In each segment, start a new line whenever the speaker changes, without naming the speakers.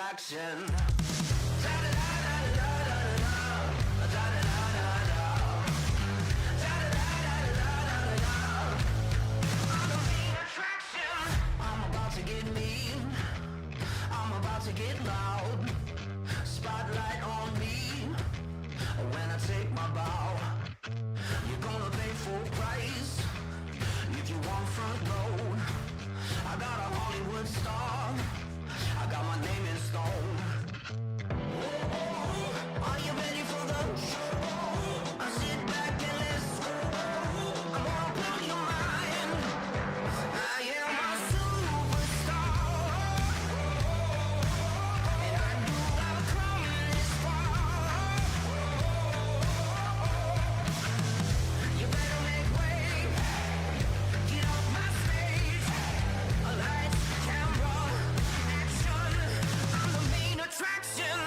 attraction. I'm about to get mean. I'm about to get loud. Spotlight on me when I take my bow. You're gonna pay full price if you want front row. I got a Hollywood star. I got my name in stone. Are you ready for the show? I sit back and let's go. I'm gonna blow your mind. I am a superstar, and I knew I would come this far. You better make way. Get off my stage. Lights, camera, action. I'm the main attraction.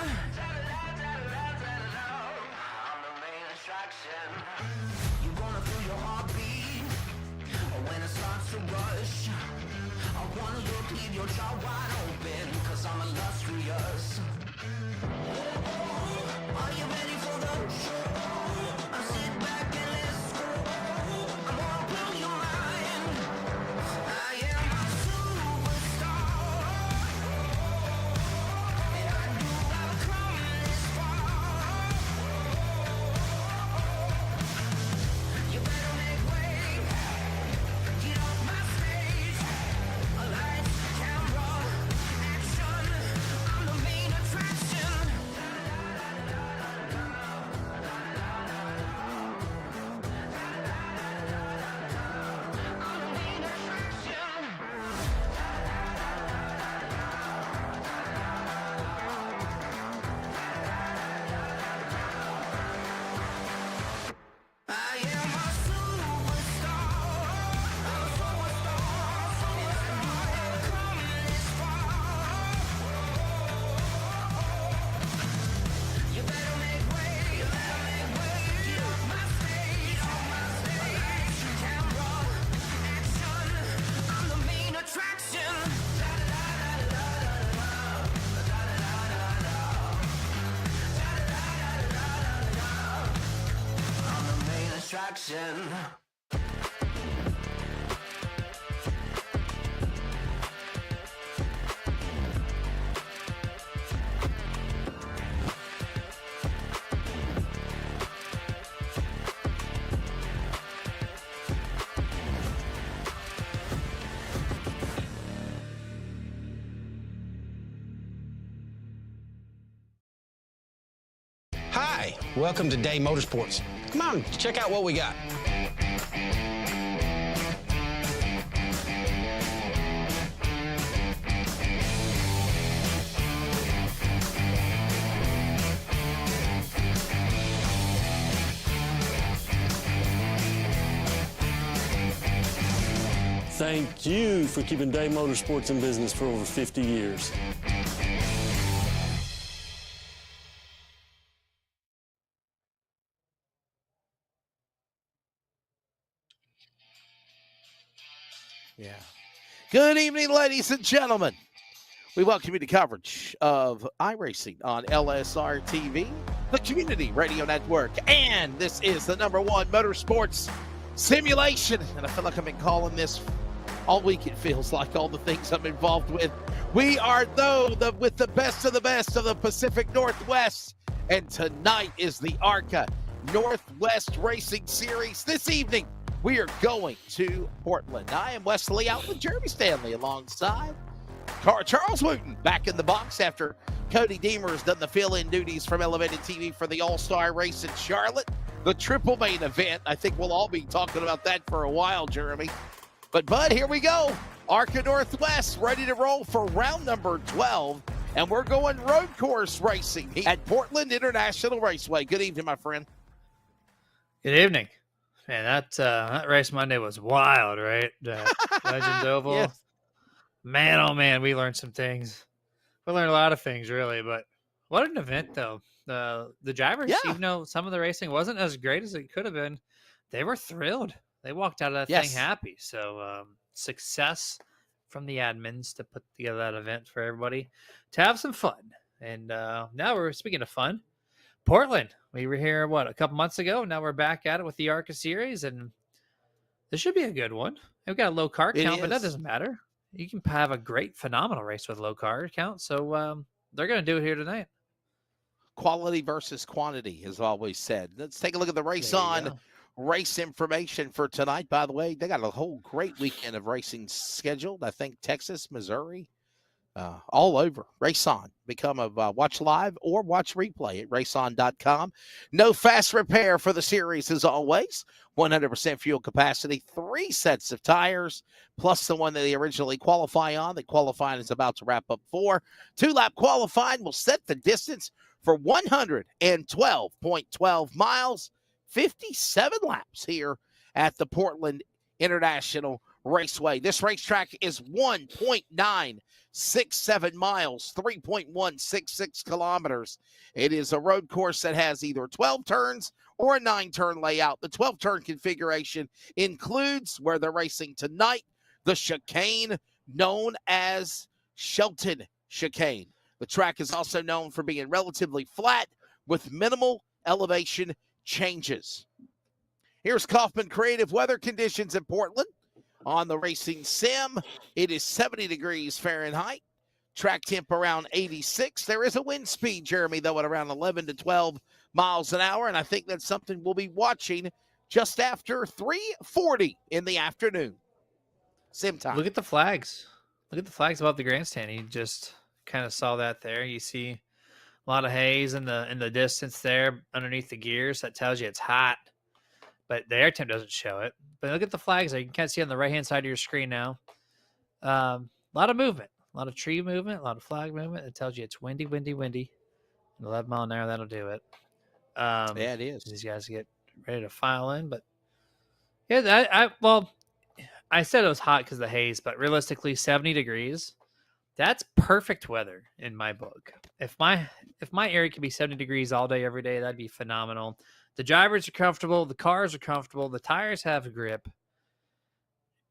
I'm the main attraction. You're gonna feel your heartbeat when it starts to rush. I wanna look, leave your jaw wide open, 'cause I'm illustrious. Are you ready for the show? I sit back and let's go. I'm gonna blow your mind. I am a superstar, and I knew I would come this far. You better make way. Get off my stage. Lights, camera, action. I'm the main attraction. I'm the main attraction. I am a superstar. I'm a superstar. And I knew I'd come this far. You better make way. You better make way. Get off my stage. Off my stage. Camera, action. I'm the main attraction. I'm the main attraction.
Hi, welcome to Day Motorsports. Come on, check out what we got.
Thank you for keeping Day Motorsports in business for over 50 years.
Yeah. Good evening, ladies and gentlemen. We welcome you to coverage of iRacing on LSRTV, the Community Radio Network, and this is the #1 motorsports simulation. And I feel like I've been calling this all week. It feels like all the things I'm involved with. We are with the best of the Pacific Northwest, and tonight is the ARCA Northwest Racing Series. This evening, we are going to Portland. I am Wesley out with Jeremy Stanley alongside Charles Wooten back in the box after Cody Deemer has done the fill-in duties from Elevated TV for the All-Star Race in Charlotte. The triple main event. I think we'll all be talking about that for a while, Jeremy. But, Bud, here we go. ARCA Northwest ready to roll for round number 12. And we're going road course racing at Portland International Raceway. Good evening, my friend.
Good evening. Man, that race Monday was wild, right? Legends Oval.
Yes.
Man, oh man, we learned some things. We learned a lot of things, really. But what an event, though. The drivers, even though some of the racing wasn't as great as it could have been, they were thrilled. They walked out of that thing happy. So success from the admins to put together that event for everybody to have some fun. And now we're speaking of fun. Portland. We were here, a couple months ago. Now we're back at it with the ARCA series, and this should be a good one. We've got a low car count, but that doesn't matter. You can have a great, phenomenal race with low car count. So they're going to do it here tonight.
Quality versus quantity is always said. Let's take a look at the race information for tonight. By the way, they got a whole great weekend of racing scheduled. I think Texas, Missouri, all over. Race On. Become a watch live or watch replay at raceon.com. No fast repair for the series as always. 100% fuel capacity, 3 sets of tires, plus the one that they originally qualify on. The qualifying is about to wrap up for. 2-lap qualifying will set the distance for 112.12 miles, 57 laps here at the Portland International Raceway. This racetrack is 1.967 miles, 3.166 kilometers. It is a road course that has either 12 turns or a 9-turn layout. The 12-turn configuration includes, where they're racing tonight, the chicane known as Shelton Chicane. The track is also known for being relatively flat with minimal elevation changes. Here's Kaufman Creative weather conditions in Portland. On the racing sim, it is 70 degrees Fahrenheit. Track temp around 86. There is a wind speed, Jeremy, though, at around 11 to 12 miles an hour, and I think that's something we'll be watching just after 3:40 in the afternoon. Sim time.
Look at the flags. Look at the flags above the grandstand. You just kind of saw that there. You see a lot of haze in the distance there underneath the gears. That tells you it's hot, but the air temp doesn't show it. But look at the flags there. You can kind of see on the right-hand side of your screen now. A lot of movement, a lot of tree movement, a lot of flag movement. It tells you it's windy, windy, windy. 11 mile an hour, that'll do it.
Yeah, it is.
These guys get ready to file in, but yeah, I said it was hot because of the haze, but realistically, 70 degrees. That's perfect weather in my book. If my area could be 70 degrees all day, every day, that'd be phenomenal. The drivers are comfortable. The cars are comfortable. The tires have a grip.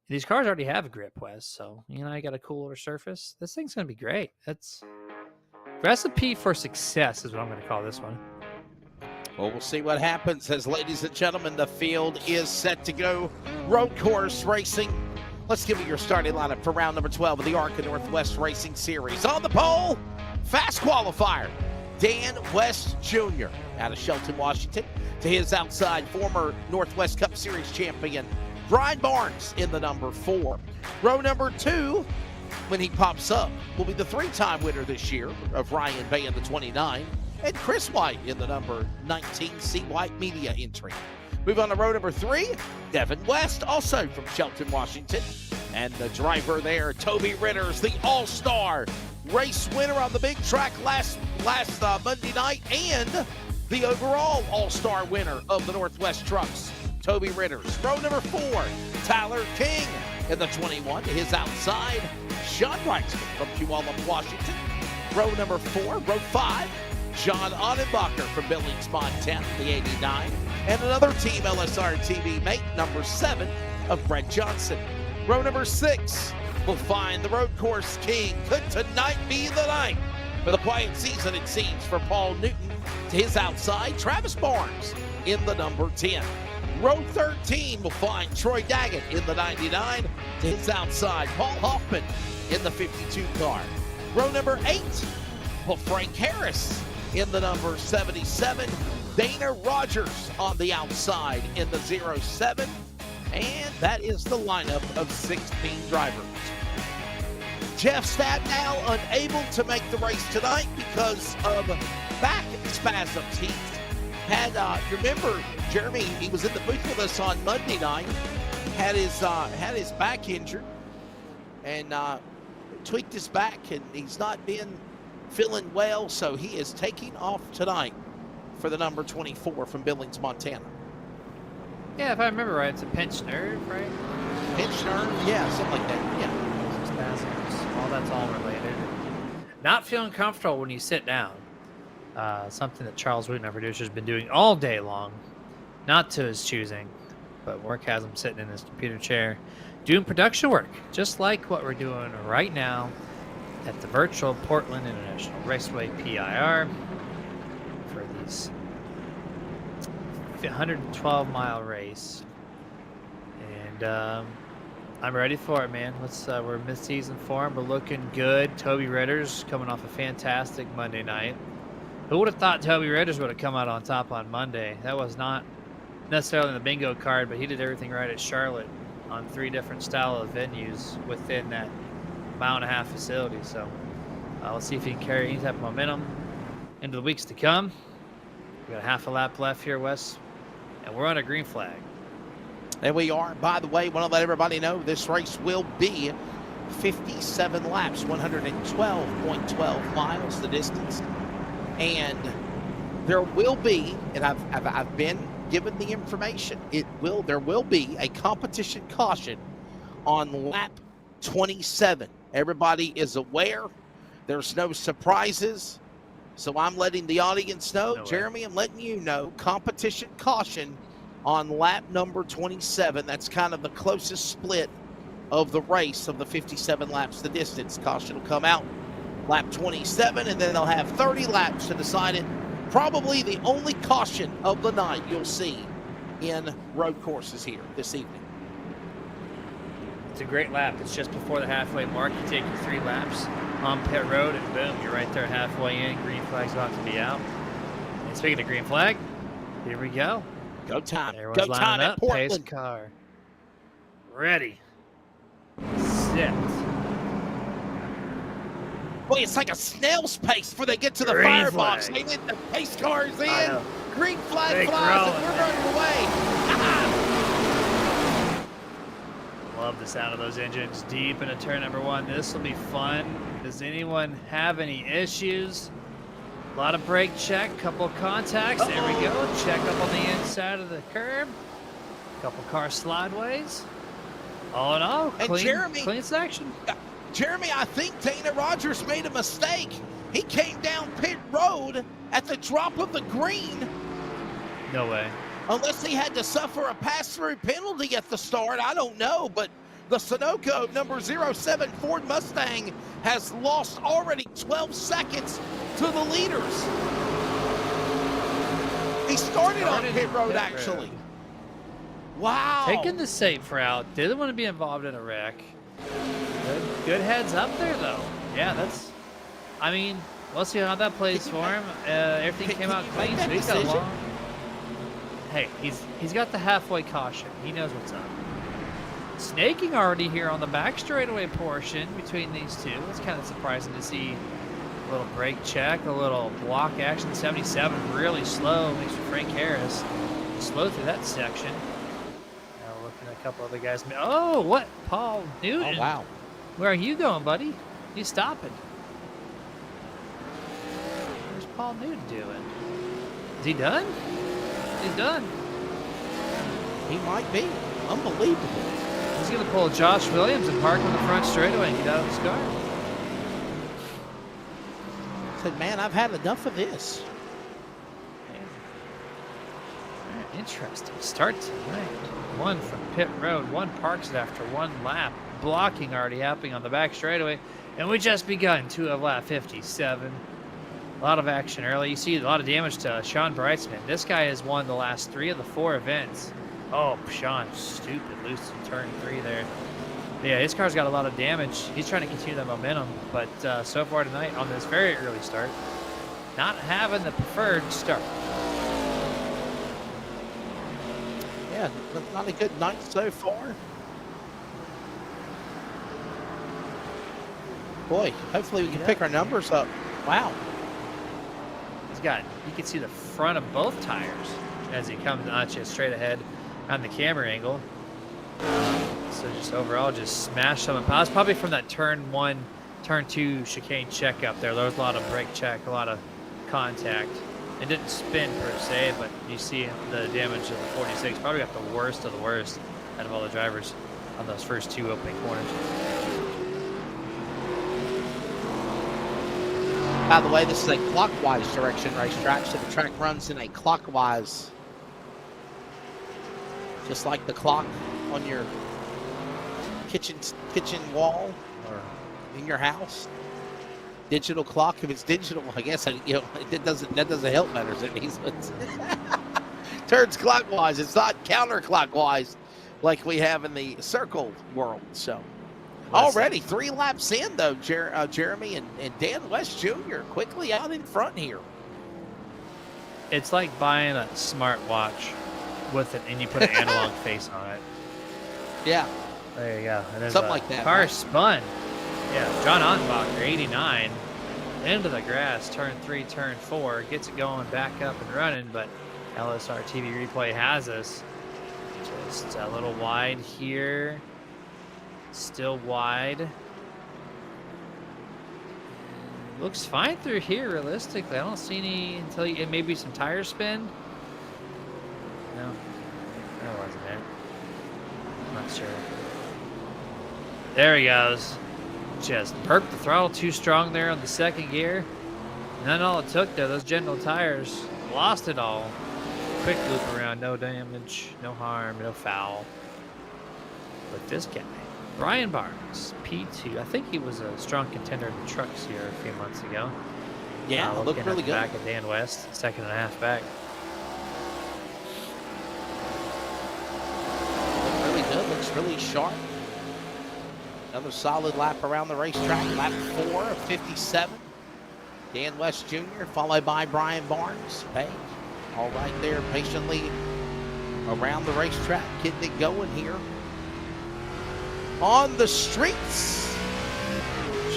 These cars already have a grip, Wes. So, you got a cooler surface. This thing's going to be great. That's recipe for success is what I'm going to call this one.
Well, we'll see what happens as, ladies and gentlemen, the field is set to go. Road course racing. Let's give you your starting lineup for round number 12 of the ARCA Northwest Racing Series. On the pole, fast qualifier, Dan West Jr. out of Shelton, Washington. To his outside, former Northwest Cup Series champion, Brian Barnes in the number 4. Row number 2, when he pops up, will be the 3-time winner this year of Ryan Bay in the 29, and Chris White in the number 19 C. White Media entry. Move on to row number 3, Devin West, also from Shelton, Washington. And the driver there, Toby Ritters, the all-star race winner on the big track last Monday night, and the overall all-star winner of the Northwest Trucks, Toby Ritters. Row number 4, Tyler King in the 21. To his outside, Sean Wrightsman from Puyallup, Washington. Row number 4, row 5, John Onenbacher from Billings, Montana, the 89. And another Team LSRTV mate, number 7, of Brett Johnson. Row number 6 will find the road course king. Could tonight be the night for the quiet season, it seems, for Paul Newton. To his outside, Travis Barnes in the number 10. Row 13 will find Troy Daggett in the 99. To his outside, Paul Hoffman in the 52 car. Row number 8 will Frank Harris in the number 77. Dana Rogers on the outside in the 07. And that is the lineup of 16 drivers. Jeff Stabnow unable to make the race tonight because of back spasms. He had, remember, Jeremy, he was in the booth with us on Monday night, had his back injured and tweaked his back, and he's not been feeling well, so he is taking off tonight for the number 24 from Billings, Montana.
Yeah, if I remember right, it's a pinched nerve, right?
Pinched nerve? Yeah, something like that. Yeah.
Spasms. All that's all related. Not feeling comfortable when you sit down. Something that Charles Wooten, our producer, has been doing all day long. Not to his choosing. but work has him sitting in his computer chair doing production work, just like what we're doing right now at the virtual Portland International Raceway PIR for these 112-mile race. And I'm ready for it, man. We're mid-season form. We're looking good. Toby Ritter's coming off a fantastic Monday night. Who would have thought Toby Ritters would have come out on top on Monday? That was not necessarily in the bingo card, but he did everything right at Charlotte on 3 different style of venues within that mile-and-a-half facility. So let's see if he can carry any type of momentum into the weeks to come. We got a half a lap left here, Wes, and we're on a green flag.
And we are. By the way, want to let everybody know this race will be 57 laps, 112.12 miles the distance. And there will be, and I've been given the information, there will be a competition caution on lap 27. Everybody is aware. There's no surprises. So I'm letting the audience know.
No way.
Jeremy, I'm letting you know, competition caution on lap number 27. That's kind of the closest split of the race of the 57 laps the distance. Caution will come out lap 27, and then they'll have 30 laps to decide it. Probably the only caution of the night you'll see in road courses here this evening.
It's a great lap. It's just before the halfway mark. You take your 3 laps on pit road, and boom, you're right there halfway in. Green flag's about to be out. And speaking of green flag, here we go.
Go time.
Everyone's
Go time
lining
at
up. Pace
Portland.
car. Ready. Set.
Boy, it's like a snail's pace before they get to the
Green
firebox.
flag.
They get the pace cars
I
in.
know.
Green flag
Big
flies,
rolling,
and we're
man.
underway.
Love the sound of those engines deep into turn number 1. This will be fun. Does anyone have any issues? A lot of brake check, couple of contacts. There we go. Check up on the inside of the curb. Couple car slideways. All in all,
And
clean section.
Jeremy, I think Dana Rogers made a mistake. He came down pit road at the drop of the green.
No way.
Unless he had to suffer a pass-through penalty at the start, I don't know. But the Sunoco number 07 Ford Mustang has lost already 12 seconds to the leaders. He started on pit road, actually. Wow.
Taking the safe route. Didn't want to be involved in a wreck. Good heads up there, though. Yeah, I mean, we'll see how that plays for him. Everything came out clean, so he's got a long... Hey, he's got the halfway caution. He knows what's up. Snaking already here on the back straightaway portion between these two. It's kind of surprising to see a little brake check, a little block action. 77 really slow, makes for Frank Harris slow through that section. Now we're looking at a couple other guys. Oh, what? Paul Newton.
Oh, wow.
Where are you going, buddy? You stopping? Where's Paul Newton doing? Is he done? He's done.
He might be. Unbelievable.
He's going to pull Josh Williams and park on the front straightaway and get out of his car.
Said, man, I've had enough of this.
Interesting start tonight. One from pit road, one parks it after one lap. Blocking already happening on the back straightaway. And we just begun 2 of lap 57. A lot of action early. You see a lot of damage to Sean Brightsman. This guy has won the last 3 of the 4 events. Oh, Sean, stupid, loose in turn 3 there. But yeah, his car's got a lot of damage. He's trying to continue that momentum. But so far tonight, on this very early start, not having the preferred start.
Yeah, not a good night so far. Boy, hopefully we can pick our numbers up. Wow.
You can see the front of both tires as he comes at you straight ahead on the camera angle. So just overall, just smashed some pounds. Probably from that turn 1, turn 2 chicane check up there. There was a lot of brake check, a lot of contact. It didn't spin per se, but you see the damage of the 46. Probably got the worst of the worst out of all the drivers on those first 2 opening corners.
By the way, this is a clockwise direction racetrack, so the track runs in a clockwise just like the clock on your kitchen wall or in your house. Digital clock. If it's digital, I guess that doesn't help matters. It means turns clockwise. It's not counterclockwise like we have in the circle world. So already 3 laps in though, Jeremy and Dan West Jr. quickly out in front here.
It's like buying a smartwatch and you put an analog face on it.
Yeah.
There you go. And
something like that.
Car
right?
spun. Yeah, John Ottenbacher, 89. Into the grass, turn 3, turn 4. Gets it going back up and running, but LSRTV replay has us. Just a little wide here. Still wide. Looks fine through here, realistically. I don't see any until maybe some tire spin. No, that wasn't it. Not sure. There he goes. Just perked the throttle too strong there on the second gear. And then all it took there, those gentle tires, lost it all. Quick loop around, no damage, no harm, no foul. But this guy, Brian Barnes, P2. I think he was a strong contender in the trucks here a few months ago.
Yeah, looked really good.
Back at Dan West, second and a half back.
Looked really good. Looks really sharp. Another solid lap around the racetrack. Lap 4 of 57. Dan West Jr. followed by Brian Barnes. Hey, all right there, patiently around the racetrack, getting it going here. On the streets.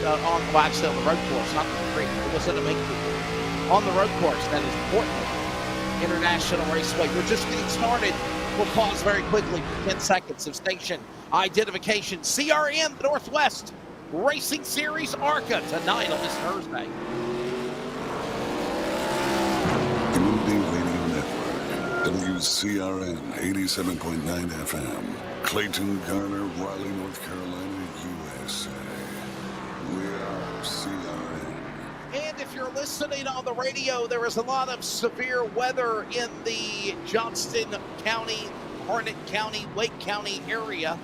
On the road course, not the street. It wasn't a big deal. On the road course, that is Portland International Raceway. We're just getting started. We'll pause very quickly for 10 seconds of station identification. CRN, the Northwest Racing Series ARCA tonight on this Thursday.
Community Radio Network, WCRN 87.9 FM, Clayton, Garner, Raleigh, North Carolina, USA. We are CRN.
And if you're listening on the radio, there is a lot of severe weather in the Johnston County, Harnett County, Wake County area.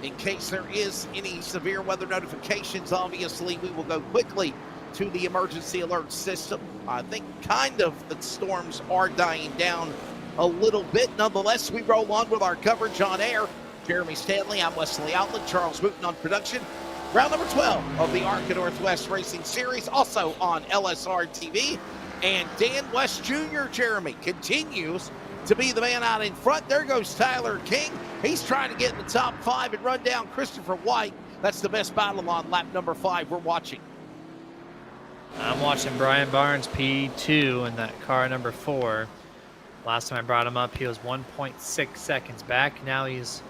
In case there is any severe weather notifications, obviously, we will go quickly to the emergency alert system. I think kind of the storms are dying down a little bit. Nonetheless, we roll on with our coverage on air. Jeremy Stanley, I'm Wesley Outlet, Charles Wooten on production. Round number 12 of the ARCA Northwest Racing Series, also on LSRTV. And Dan West Jr., Jeremy, continues to be the man out in front. There goes Tyler King. He's trying to get in the top 5 and run down Christopher White. That's the best battle on lap number 5 we're watching.
I'm watching Brian Barnes, P2, in that car number 4. Last time I brought him up, he was 1.6 seconds back. Now he's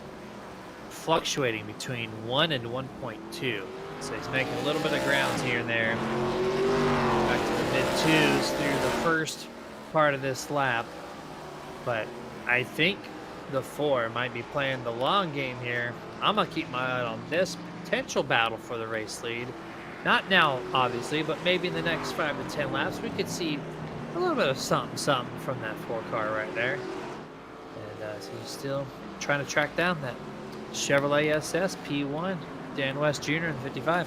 fluctuating between 1 and 1.2. So he's making a little bit of grounds here and there. Back to the mid-2s through the first part of this lap. But I think the 4 might be playing the long game here. I'm going to keep my eye on this potential battle for the race lead. Not now, obviously, but maybe in the next 5 to 10 laps, we could see a little bit of something from that 4 car right there. And so he's still trying to track down that Chevrolet SS P1, Dan West Jr. in 55.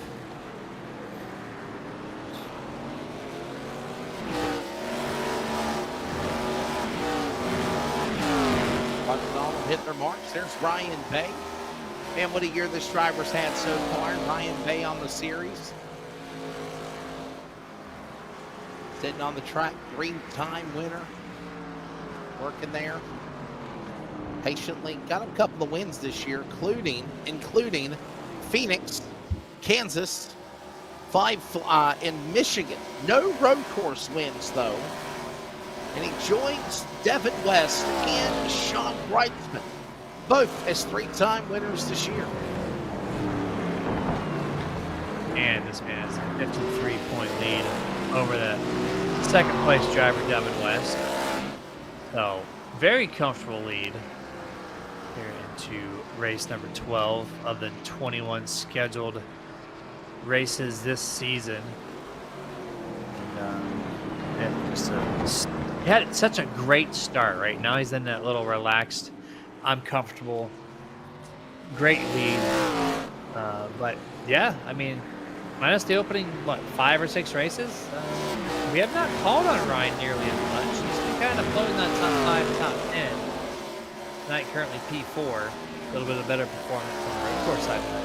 Hitting their marks. There's Ryan Bay. And what a year this driver's had so far. Ryan Bay on the series. Sitting on the track, 3-time winner. Working there. Patiently. Got a couple of wins this year, including Phoenix, Kansas, 5 in Michigan. No road course wins, though. And he joins Devin West and Sean Brightsman, both as 3-time winners this year.
And this man has a 53-point lead over the second-place driver, Devin West. So, very comfortable lead here into race number 12 of the 21 scheduled races this season. And he had such a great start. Right now he's in that little relaxed I'm comfortable. Great lead. But yeah, I mean, minus the opening, 5 or 6 races, we have not called on Ryan nearly as much. He's been kind of floating that top 5, top 10. Tonight currently P4. A little bit of better performance on the road course side of that.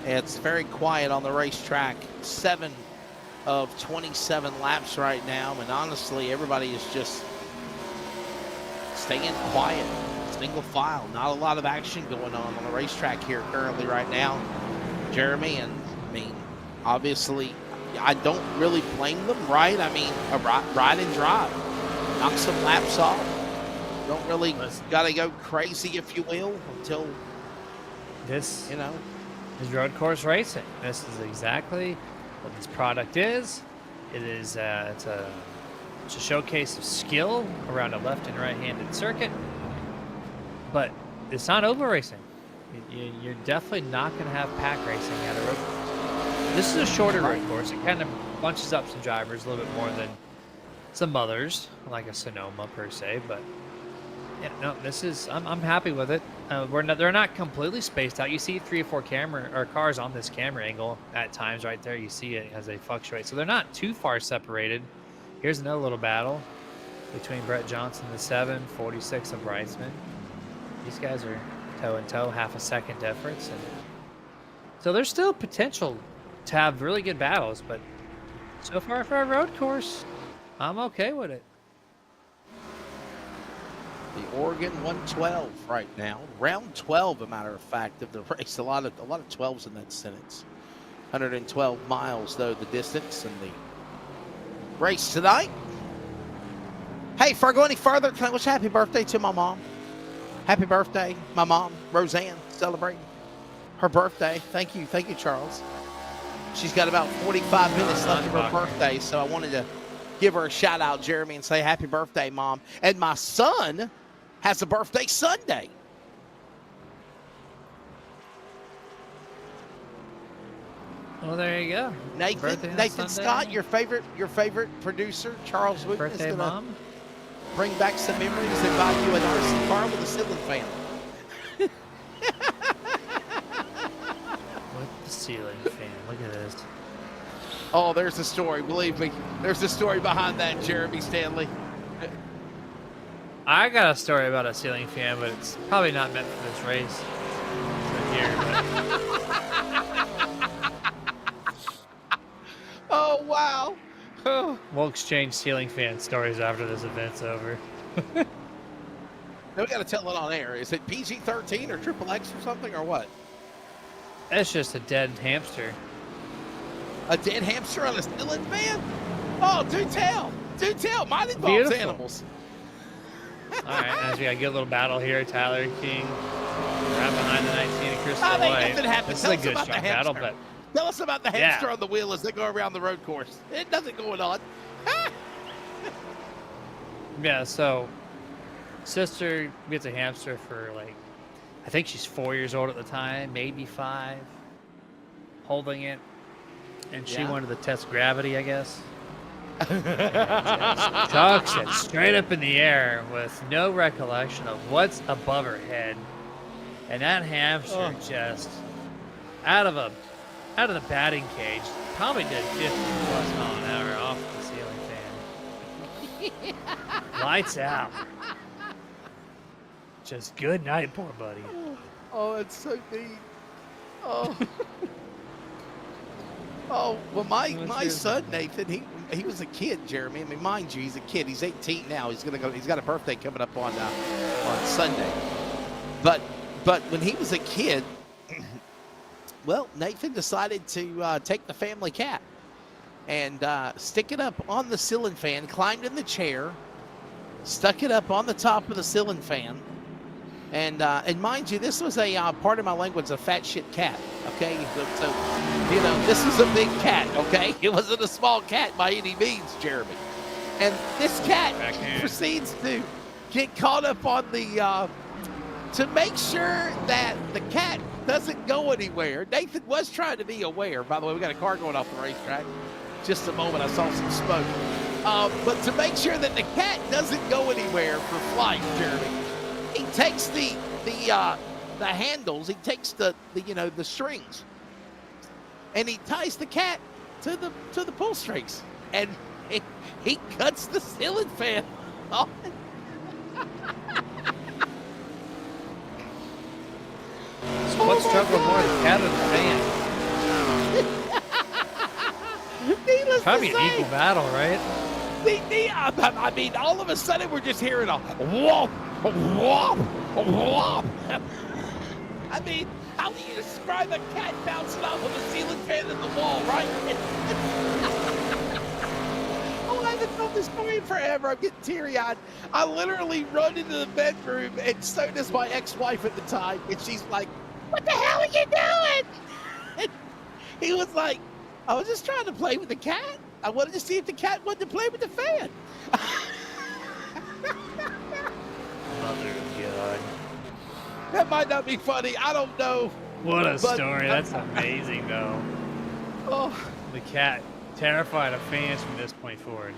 It's very quiet on the racetrack. 7 of 27 laps right now, and honestly, everybody is just staying quiet, single file. Not a lot of action going on the racetrack here currently right now, Jeremy. And I mean, obviously, I don't really blame them, right? I mean, a ride and drive, knock some laps off. Don't really got to go crazy, if you will, until
this,
you know.
Is road course racing. This is exactly what this product is. It is it's a showcase of skill around a left and right-handed circuit, but it's not oval racing. You're definitely not going to have pack racing at a road course. This is a shorter road course. It kind of bunches up some drivers a little bit more than some others, like a Sonoma per se, but yeah, no, this is, I'm happy with it. They're not completely spaced out. You see 3 or 4 cars on this camera angle at times right there. You see it as they fluctuate. So they're not too far separated. Here's another little battle between Brett Johnson, the 7, 46 of Bridesman. These guys are toe and toe, half a second difference. And so there's still potential to have really good battles, but so far for a road course, I'm okay with it.
The Oregon 112 right now, round 12, a matter of fact, of the race. A lot of 12s in that sentence. 112 miles though the distance and the race tonight. Hey, before I go any further, can I wish happy birthday to my mom? Happy birthday, my mom, Roseanne, celebrating her birthday. Thank you, Charles. She's got about 45 minutes left of her birthday, so I wanted to give her a shout out, Jeremy, and say happy birthday, Mom. And my son has a birthday Sunday.
Well, there you go.
Nathan Scott, your favorite producer, Charles Wooten, is going to bring back some memories and buy you an RC car with a ceiling fan.
With the ceiling fan. Look at this.
Oh, there's a story. Believe me, there's a story behind that, Jeremy Stanley.
I got a story about a ceiling fan, but it's probably not meant for this race.
Oh, wow. Oh.
We'll exchange ceiling fan stories after this event's over.
Now we got to tell it on air. Is it PG-13 or XXX or something or what?
It's just a dead hamster.
A dead hamster on a ceiling fan? Oh, do tell. Do tell. Mine involves animals.
All right, as we got a good little battle here, Tyler King right behind the 19 of Crystal White.
Nothing happened.
This is a good strong battle, but
tell us about the hamster on the wheel as they go around the road course. There's nothing going on.
Yeah, so sister gets a hamster for I think she's 4 years old at the time, maybe 5, holding it. And she wanted to test gravity, I guess. Chucks it straight up in the air with no recollection of what's above her head. And that hamster just out of the batting cage probably did 50+ mile an hour off the ceiling fan. Lights out. Just good night, poor buddy.
Oh, it's so neat. Oh. Oh, well, my son, Nathan, he was a kid, Jeremy. I mean, mind you, he's a kid. He's 18 now. He's got a birthday coming up on Sunday. But when he was a kid, well, Nathan decided to take the family cat and stick it up on the ceiling fan, climbed in the chair, stuck it up on the top of the ceiling fan. And mind you, this was a part of my language, a fat shit cat. Okay, so this was a big cat. Okay, it wasn't a small cat by any means, Jeremy. And this cat proceeds to get caught up on the to make sure that the cat doesn't go anywhere, Nathan was trying to be aware. By the way, we got a car going off the racetrack. Just a moment, I saw some smoke. But to make sure that the cat doesn't go anywhere for flight, Jeremy, he takes the handles, he takes the strings, and he ties the cat to the pull strings, and he cuts the ceiling fan off.
So what struggled more, the cat or the fan?
Needless
Probably
to
an
say,
equal battle, right?
I mean, all of a sudden we're just hearing a whoop, whoop, whoop. I mean, how do you describe a cat bouncing off of a ceiling fan in the wall, right? Oh, I haven't told this story in forever. I'm getting teary-eyed. I literally run into the bedroom, and so does my ex-wife at the time, and she's like, "What the hell are you doing?" And he was like, "I was just trying to play with the cat. I wanted to see if the cat wanted to play with the fan."
Mother of God.
That might not be funny. I don't know.
What a
But-
story. That's amazing, though.
Oh,
The cat terrified of fans from this point forward.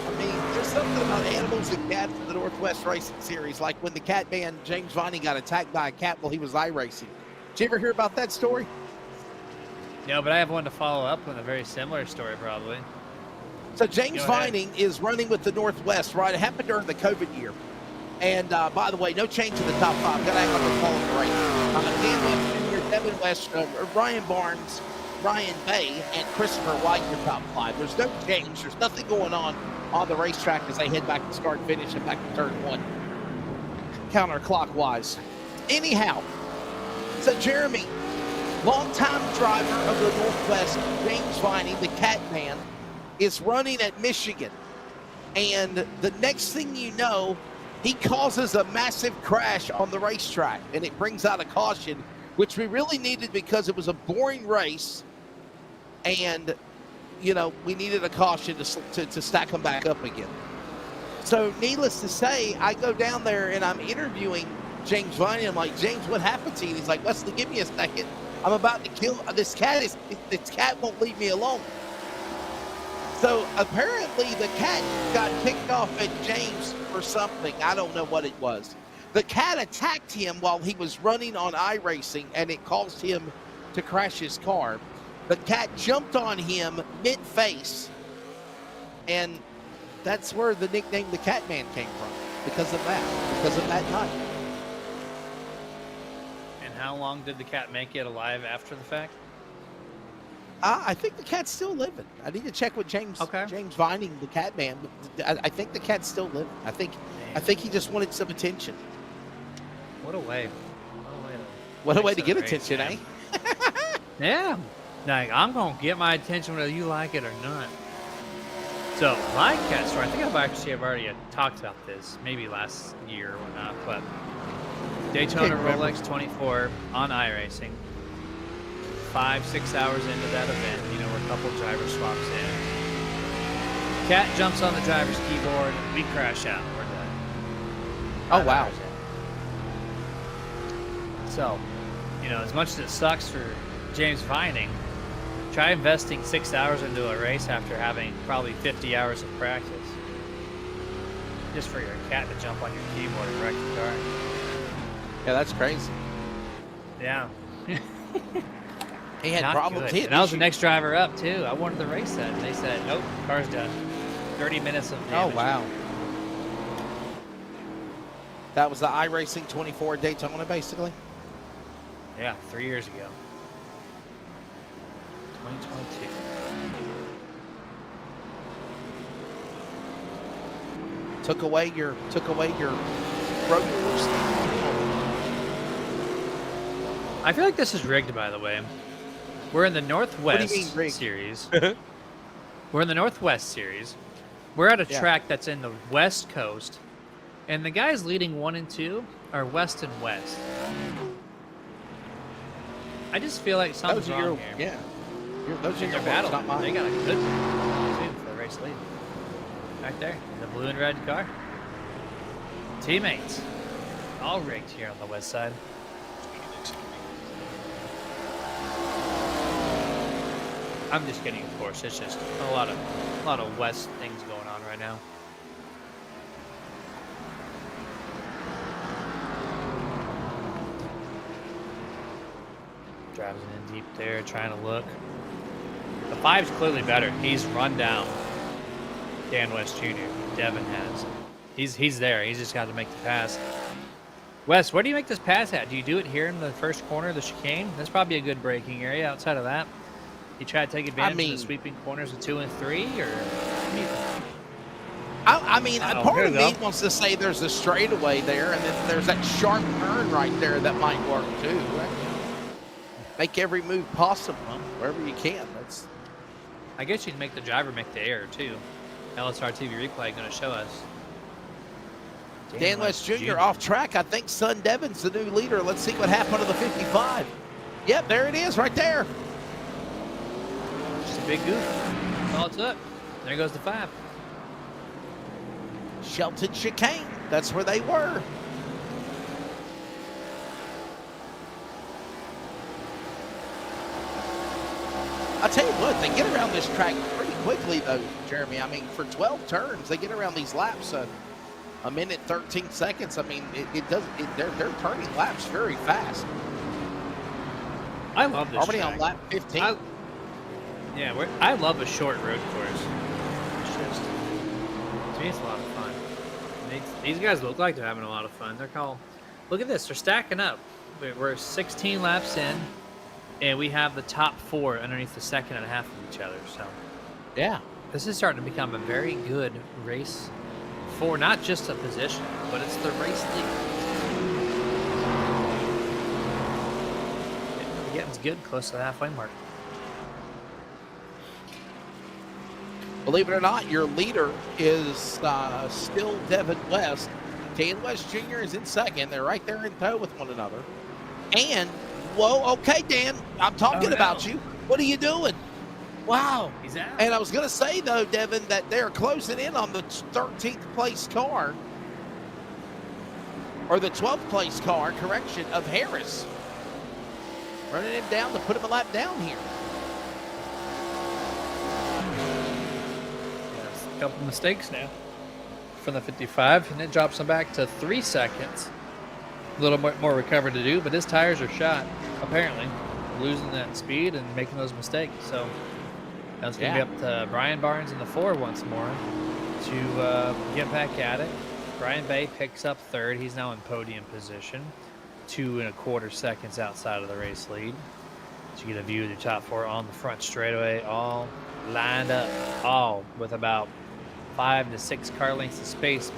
I mean, there's something about animals and cats in the Northwest Racing Series, like when the cat man James Viney got attacked by a cat while he was iRacing. Did you ever hear about that story?
No, but I have one to follow up with a very similar story, probably.
So James
Go ahead.
Vining is running with the Northwest, right? It happened during the COVID year. And by the way, no change in the top five. Got to act like we're following the race. Dan West Jr., Devin West, Ryan Barnes, Ryan Bay, and Christopher White in your top five. There's no change. There's nothing going on the racetrack as they head back to start and finish and back to turn one, counterclockwise. Anyhow, so Jeremy, longtime driver of the Northwest, James Viney, the cat man, is running at Michigan. And the next thing you know, he causes a massive crash on the racetrack, and it brings out a caution, which we really needed because it was a boring race, and, you know, we needed a caution to stack them back up again. So needless to say, I go down there, and I'm interviewing James Viney. I'm like, "James, what happened to you?" And he's like, "Wesley, give me a second. I'm about to kill this cat. This cat won't leave me alone." So apparently the cat got kicked off at James for something. I don't know what it was. The cat attacked him while he was running on iRacing, and it caused him to crash his car. The cat jumped on him mid-face, and that's where the nickname the Cat Man came from, because of that night.
And how long did the cat make it alive after the fact?
I think the cat's still living. I need to check with James.
Okay.
James Vining, the cat man. But I think the cat's still living. I think he just wanted some attention.
What a way.
What a way to
Makes
get
it a race,
attention,
man.
eh?
Yeah. Like, I'm going to get my attention whether you like it or not. So, my cat story, I think I've already talked about this, maybe last year or whatnot, but Daytona Rolex 24 on iRacing. 5-6 hours into that event, you know, where a couple driver swaps in. Cat jumps on the driver's keyboard, and we crash out. We're done.
Oh, wow.
5 hours in. So, you know, as much as it sucks for James Vining, try investing 6 hours into a race after having probably 50 hours of practice. Just for your cat to jump on your keyboard and wreck your car.
Yeah, that's crazy.
Yeah.
He had
Not
problems.
good.
He had
And I was the
issues.
next driver up too. I wanted to race that, and they said, "Nope, car's done. 30 minutes of damage."
Oh, wow. That was the iRacing 24 Daytona, basically.
Yeah, 3 years ago. 2022.
Took away your road course.
I feel like this is rigged, by the way. We're in the Northwest
mean rigged?
Series. We're in the Northwest Series. We're at a
Yeah.
track that's in the West Coast, and the guys leading 1 and 2 are West and West. I just feel like something's
Those are
wrong
your,
here.
yeah. Those are
In
your
their battle,
battles, not
they
mine.
got a good team for the race lead. Right there, the blue and red car. Teammates. all rigged here on the west side. I'm just kidding, of course. It's just a lot of west things going on right now. Drives in deep there, trying to look. The 5's clearly better. He's run down Dan West Jr. Devin has. He's there. He's just got to make the pass. Wes, where do you make this pass at? Do you do it here in the first corner of the chicane? That's probably a good braking area. Outside of that, you try to take advantage of the sweeping corners of 2 and 3, or?
I mean, part of me wants to say there's a straightaway there, and then there's that sharp turn right there that might work too. Right? Make every move possible wherever you can. That's.
I guess you'd make the driver make the error too. LSRTV replay going to show us.
Dan West Jr. off track. I think Son Devin's the new leader. Let's see what happened to the 55. Yep, there it is right there.
Just a big goof. That's all it took. There goes the 5.
Shelton chicane. That's where they were. I'll tell you what, they get around this track pretty quickly, though, Jeremy. I mean, for 12 turns, they get around these laps a minute 13 seconds. I mean, they're turning laps very fast.
I love this
Already
track.
on lap 15.
I love a short road course. It's just, to me, it's a lot of fun. These guys look like they're having a lot of fun. They're called. Look at this. They're stacking up. We're 16 laps in, and we have the top 4 underneath the second and a half of each other. So,
yeah,
this is starting to become a very good race for not just a position, but it's the race league. We're getting good, close to the halfway mark.
Believe it or not, your leader is still Devin West. Dan West Jr. is in second. They're right there in tow with one another. And, whoa, okay, Dan, I'm talking about you. What are you doing? Wow.
He's out.
And I was going to say, though, Devin, that they're closing in on the 13th place car, or the 12th place car, correction, of Harris. Running him down to put him a lap down here.
A couple mistakes now from the 55, and it drops him back to 3 seconds. A little bit more recovery to do, but his tires are shot, apparently, losing that speed and making those mistakes. So that's going to be up to Brian Barnes in the 4 once more to get back at it. Brian Bay picks up 3rd. He's now in podium position, 2 1/4 seconds outside of the race lead. So you get a view of the top 4 on the front straightaway, all lined up, all with about 5 to 6 car lengths of space.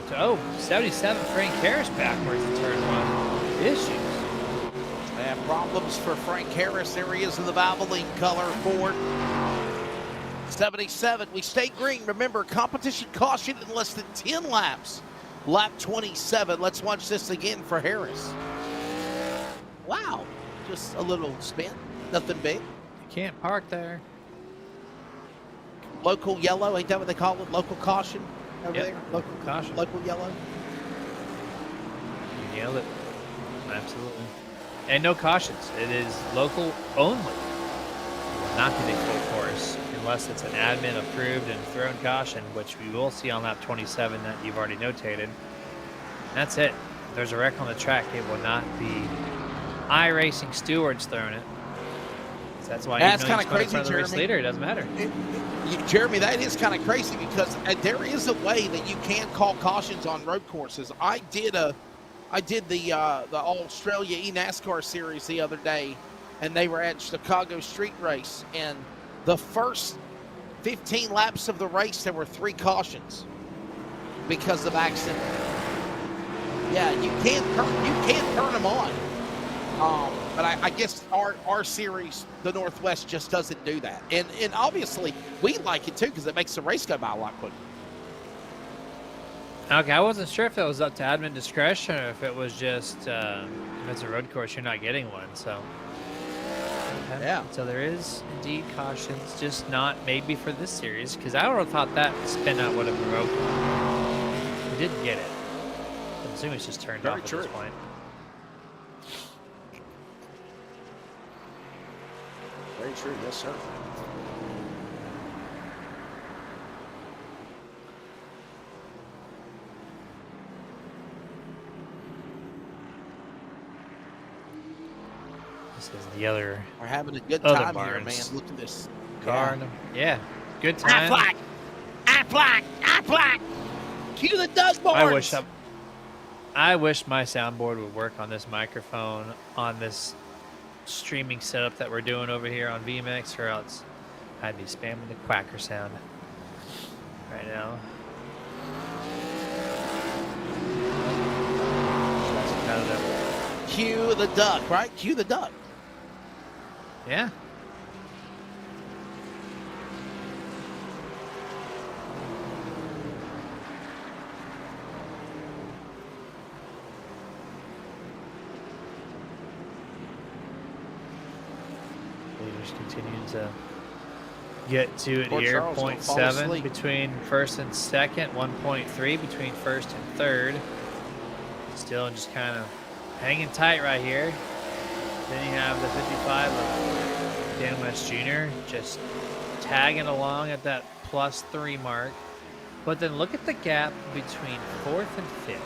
77 Frank Harris backwards in turn 1. Issues.
They have problems for Frank Harris. There he is in the Valvoline color Ford. 77. We stay green. Remember, competition caution in less than 10 laps. Lap 27. Let's watch this again for Harris. Wow. Just a little spin. Nothing big.
You can't park there.
Local yellow, ain't that what they call it? Local caution over
Yep.
there? Local
Caution.
Local yellow.
You nailed it. Absolutely. And no cautions. It is local only. It will not be the full course unless it's an admin approved and thrown caution, which we will see on lap 27 that you've already notated. That's it. If there's a wreck on the track, it will not be iRacing stewards throwing it. That's why
That's kind of crazy,
the race
Jeremy.
leader. It doesn't matter.
Jeremy, that is kind of crazy because there is a way that you can call cautions on road courses. I did the Australia eNASCAR series the other day, and they were at Chicago Street Race, and the first 15 laps of the race there were 3 cautions because of accident. Yeah, you can't turn them on. But I guess our series, the Northwest, just doesn't do that. And obviously, we like it, too, because it makes the race go by a lot quicker.
Okay, I wasn't sure if it was up to admin discretion or if it was just, if it's a road course, you're not getting one, so. Okay.
Yeah.
So there is indeed cautions, just not maybe for this series, because I would have thought that spin out would have been broken. We didn't get it. I'm assuming it's just turned off at this point.
true. Yes, sir.
This is the other
We're having a good
Other
time here, man.
barns.
Look at this.
car. Yeah, good
I
time.
flag. Cue the Doug Barnes.
I wish my soundboard would work on this microphone on this streaming setup that we're doing over here on VMix, or else I'd be spamming the quacker sound right now. That's competitive.
Cue the duck, right? Cue the duck.
Yeah. Leaders continuing to get to it
Poor
here.
Charles gonna fall
0.7
asleep.
between first and second, 1.3 between first and third. Still just kind of hanging tight right here. Then you have the 55 of Dan West Jr. just tagging along at that +3 mark. But then look at the gap between fourth and fifth.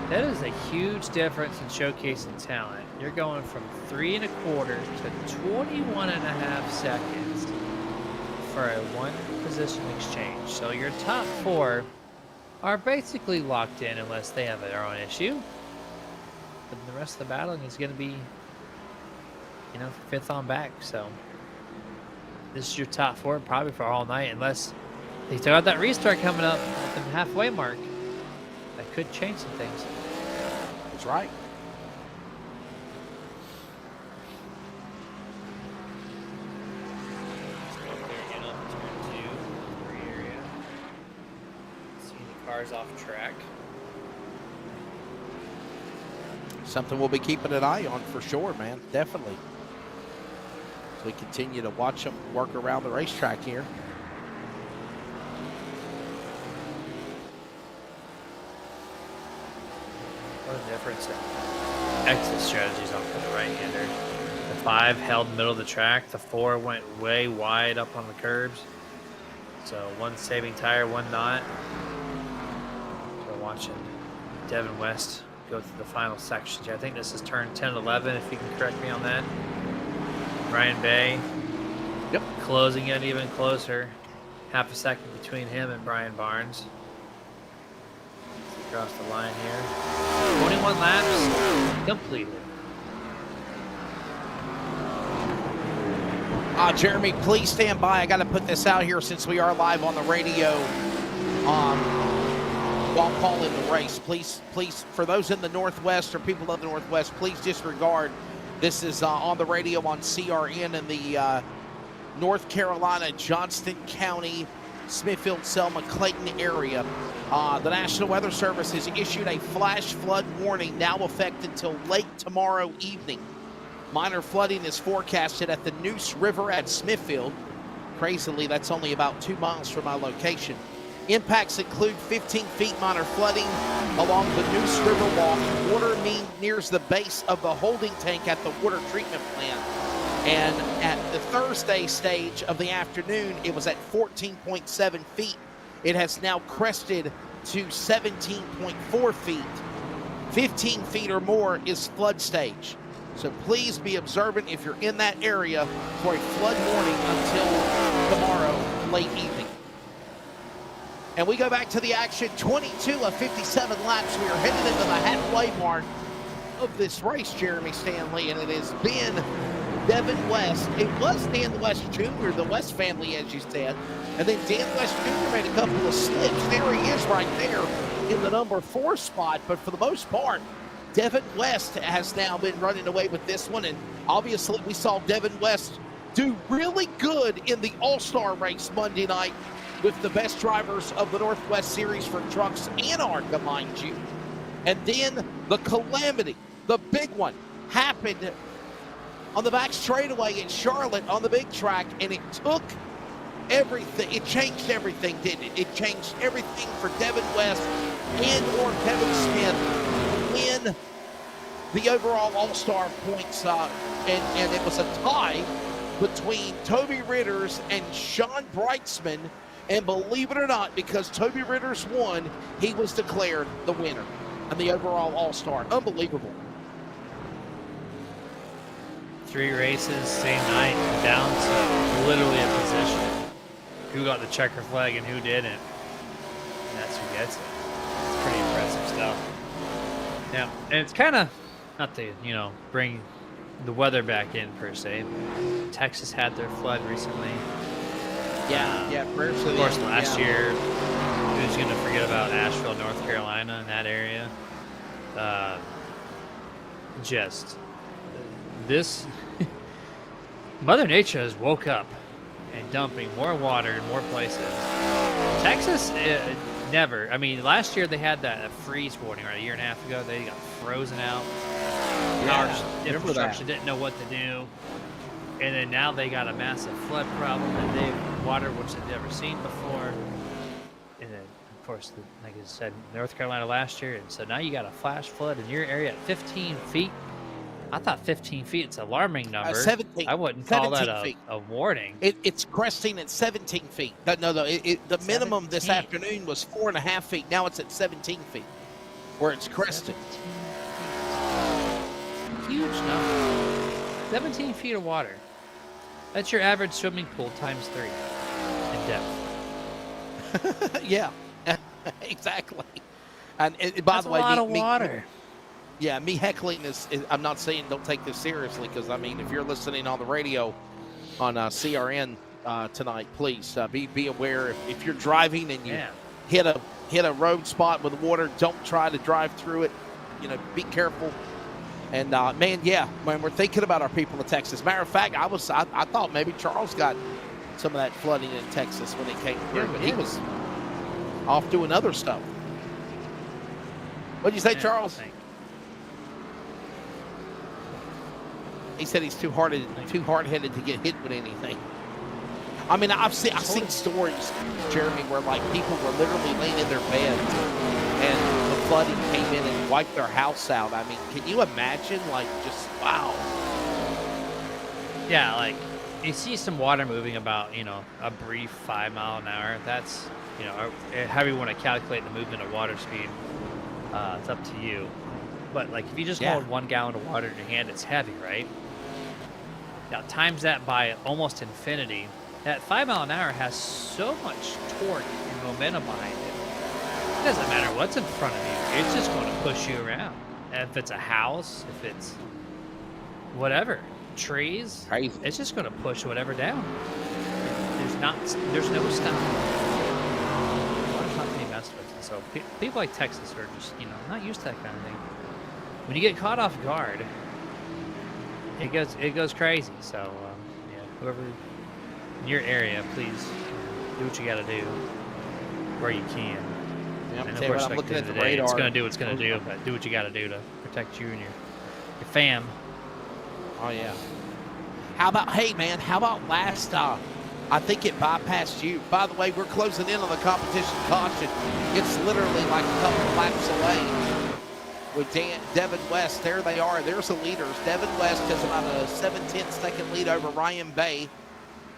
That is a huge difference in showcasing talent. You're going from 3 1/4 to 21.5 seconds for a one position exchange. So your top 4 are basically locked in unless they have their own issue. But the rest of the battling is going to be, you know, fifth on back. So this is your top 4 probably for all night, unless they still got that restart coming up at the halfway mark. That could change some things.
That's right.
Seeing the cars off track.
Something we'll be keeping an eye on for sure, man. Definitely. So we continue to watch them work around the racetrack here.
What a difference in exit strategies off to the right-hander. The 5 held middle of the track. The 4 went way wide up on the curbs. So one saving tire, one not. We're watching Devin West go through the final sections here. I think this is turn 10 and 11, if you can correct me on that. Brian Bay.
Yep.
Closing in even closer. Half a second between him and Brian Barnes. Across the line here. 21 laps completed.
Jeremy, please stand by. I got to put this out here since we are live on the radio while calling the race. Please, for those in the Northwest or people of the Northwest, please disregard. This is on the radio on CRN in the North Carolina, Johnston County, Smithfield, Selma, Clayton area. The National Weather Service has issued a flash flood warning, now effective until late tomorrow evening. Minor flooding is forecasted at the Neuse River at Smithfield. Crazily, that's only about 2 miles from my location. Impacts include 15 feet minor flooding along the Neuse River walk. Water mean nears the base of the holding tank at the water treatment plant. And at the Thursday stage of the afternoon, it was at 14.7 feet. It has now crested to 17.4 feet. 15 feet or more is flood stage. So please be observant if you're in that area for a flood warning until tomorrow late evening. And we go back to the action. 22 of 57 laps. We are headed into the halfway mark of this race, Jeremy Stanley, and it has been Devin West. It was Dan West Jr., the West family, as you said. And then Dan West Jr. made a couple of slips. There he is right there in the number 4 spot. But for the most part, Devin West has now been running away with this one. And obviously we saw Devin West do really good in the All-Star race Monday night with the best drivers of the Northwest Series for trucks and ARCA, mind you. And then the calamity, the big one, happened on the back straightaway in Charlotte on the big track, and it took everything. It changed everything, didn't it? It changed everything for Devin West and or Kevin Smith to win the overall All-Star points, and it was a tie between Toby Ritters and Sean Brightsman. And believe it or not, because Toby Ritters won, he was declared the winner and the overall All-Star. Unbelievable.
3 races, same night, down to literally a position. Who got the checker flag and who didn't. And that's who gets it. It's pretty impressive stuff. Yeah, and it's kind of, not to, bring the weather back in per se. Texas had their flood recently.
Prayers to
Of course,
them.
last year, who's going to forget about Asheville, North Carolina, in that area? This Mother Nature has woke up and dumping more water in more places. Texas, never. I mean, last year they had that freeze warning, right? A year and a half ago, they got frozen out. Our infrastructure didn't know what to do. And then now they got a massive flood problem and they've water which they've never seen before. And then, of course, like I said, North Carolina last year. And so now you got a flash flood in your area at 15 feet. I thought 15 feet, it's an alarming number.
17.
I wouldn't call that
feet.
a warning.
It's cresting at 17 feet. No, the minimum this afternoon was 4.5 feet. Now it's at 17 feet, where it's cresting.
Huge number. 17 feet of water. That's your average swimming pool times 3 in depth.
Yeah, exactly. And by the way,
a lot of water.
Me heckling is, I'm not saying don't take this seriously, because I mean, if you're listening on the radio on CRN tonight, please be aware. If you're driving and you hit a road spot with water, don't try to drive through it. Be careful. And man, we're thinking about our people in Texas. Matter of fact, I thought maybe Charles got some of that flooding in Texas when it came through, but he was off doing other stuff. What'd you say, Charles? He said he's too hard-headed to get hit with anything. I mean, I've seen stories, Jeremy, where like people were literally laying in their beds and the flooding came in and wiped their house out. I mean, can you imagine? Like, just wow.
Yeah, like you see some water moving about, a brief 5 mile an hour. That's, however you want to calculate the movement of water speed, it's up to you. But like if you just hold 1 gallon of water in your hand, it's heavy, right? Now times that by almost infinity. That 5 mile an hour has so much torque and momentum behind it. It doesn't matter what's in front of you. It's just going to push you around. And if it's a house, if it's whatever, trees,
Crazy.
It's just going to push whatever down. There's no stopping. Water's not to be messed with. And so people like Texas are just, not used to that kind of thing. When you get caught off guard, it goes crazy. So whoever in your area, please do what you got to do where you can.
Yeah,
And of course,
I'm looking at the
today,
radar.
it's going to do what it's going to do, but do what you got to do to protect you and your fam.
Oh yeah. How about last? I think it bypassed you. By the way, we're closing in on the competition caution. It's literally like a couple of laps away. With Devin West, there they are. There's the leaders. Devin West has about a 7/10 second lead over Ryan Bay.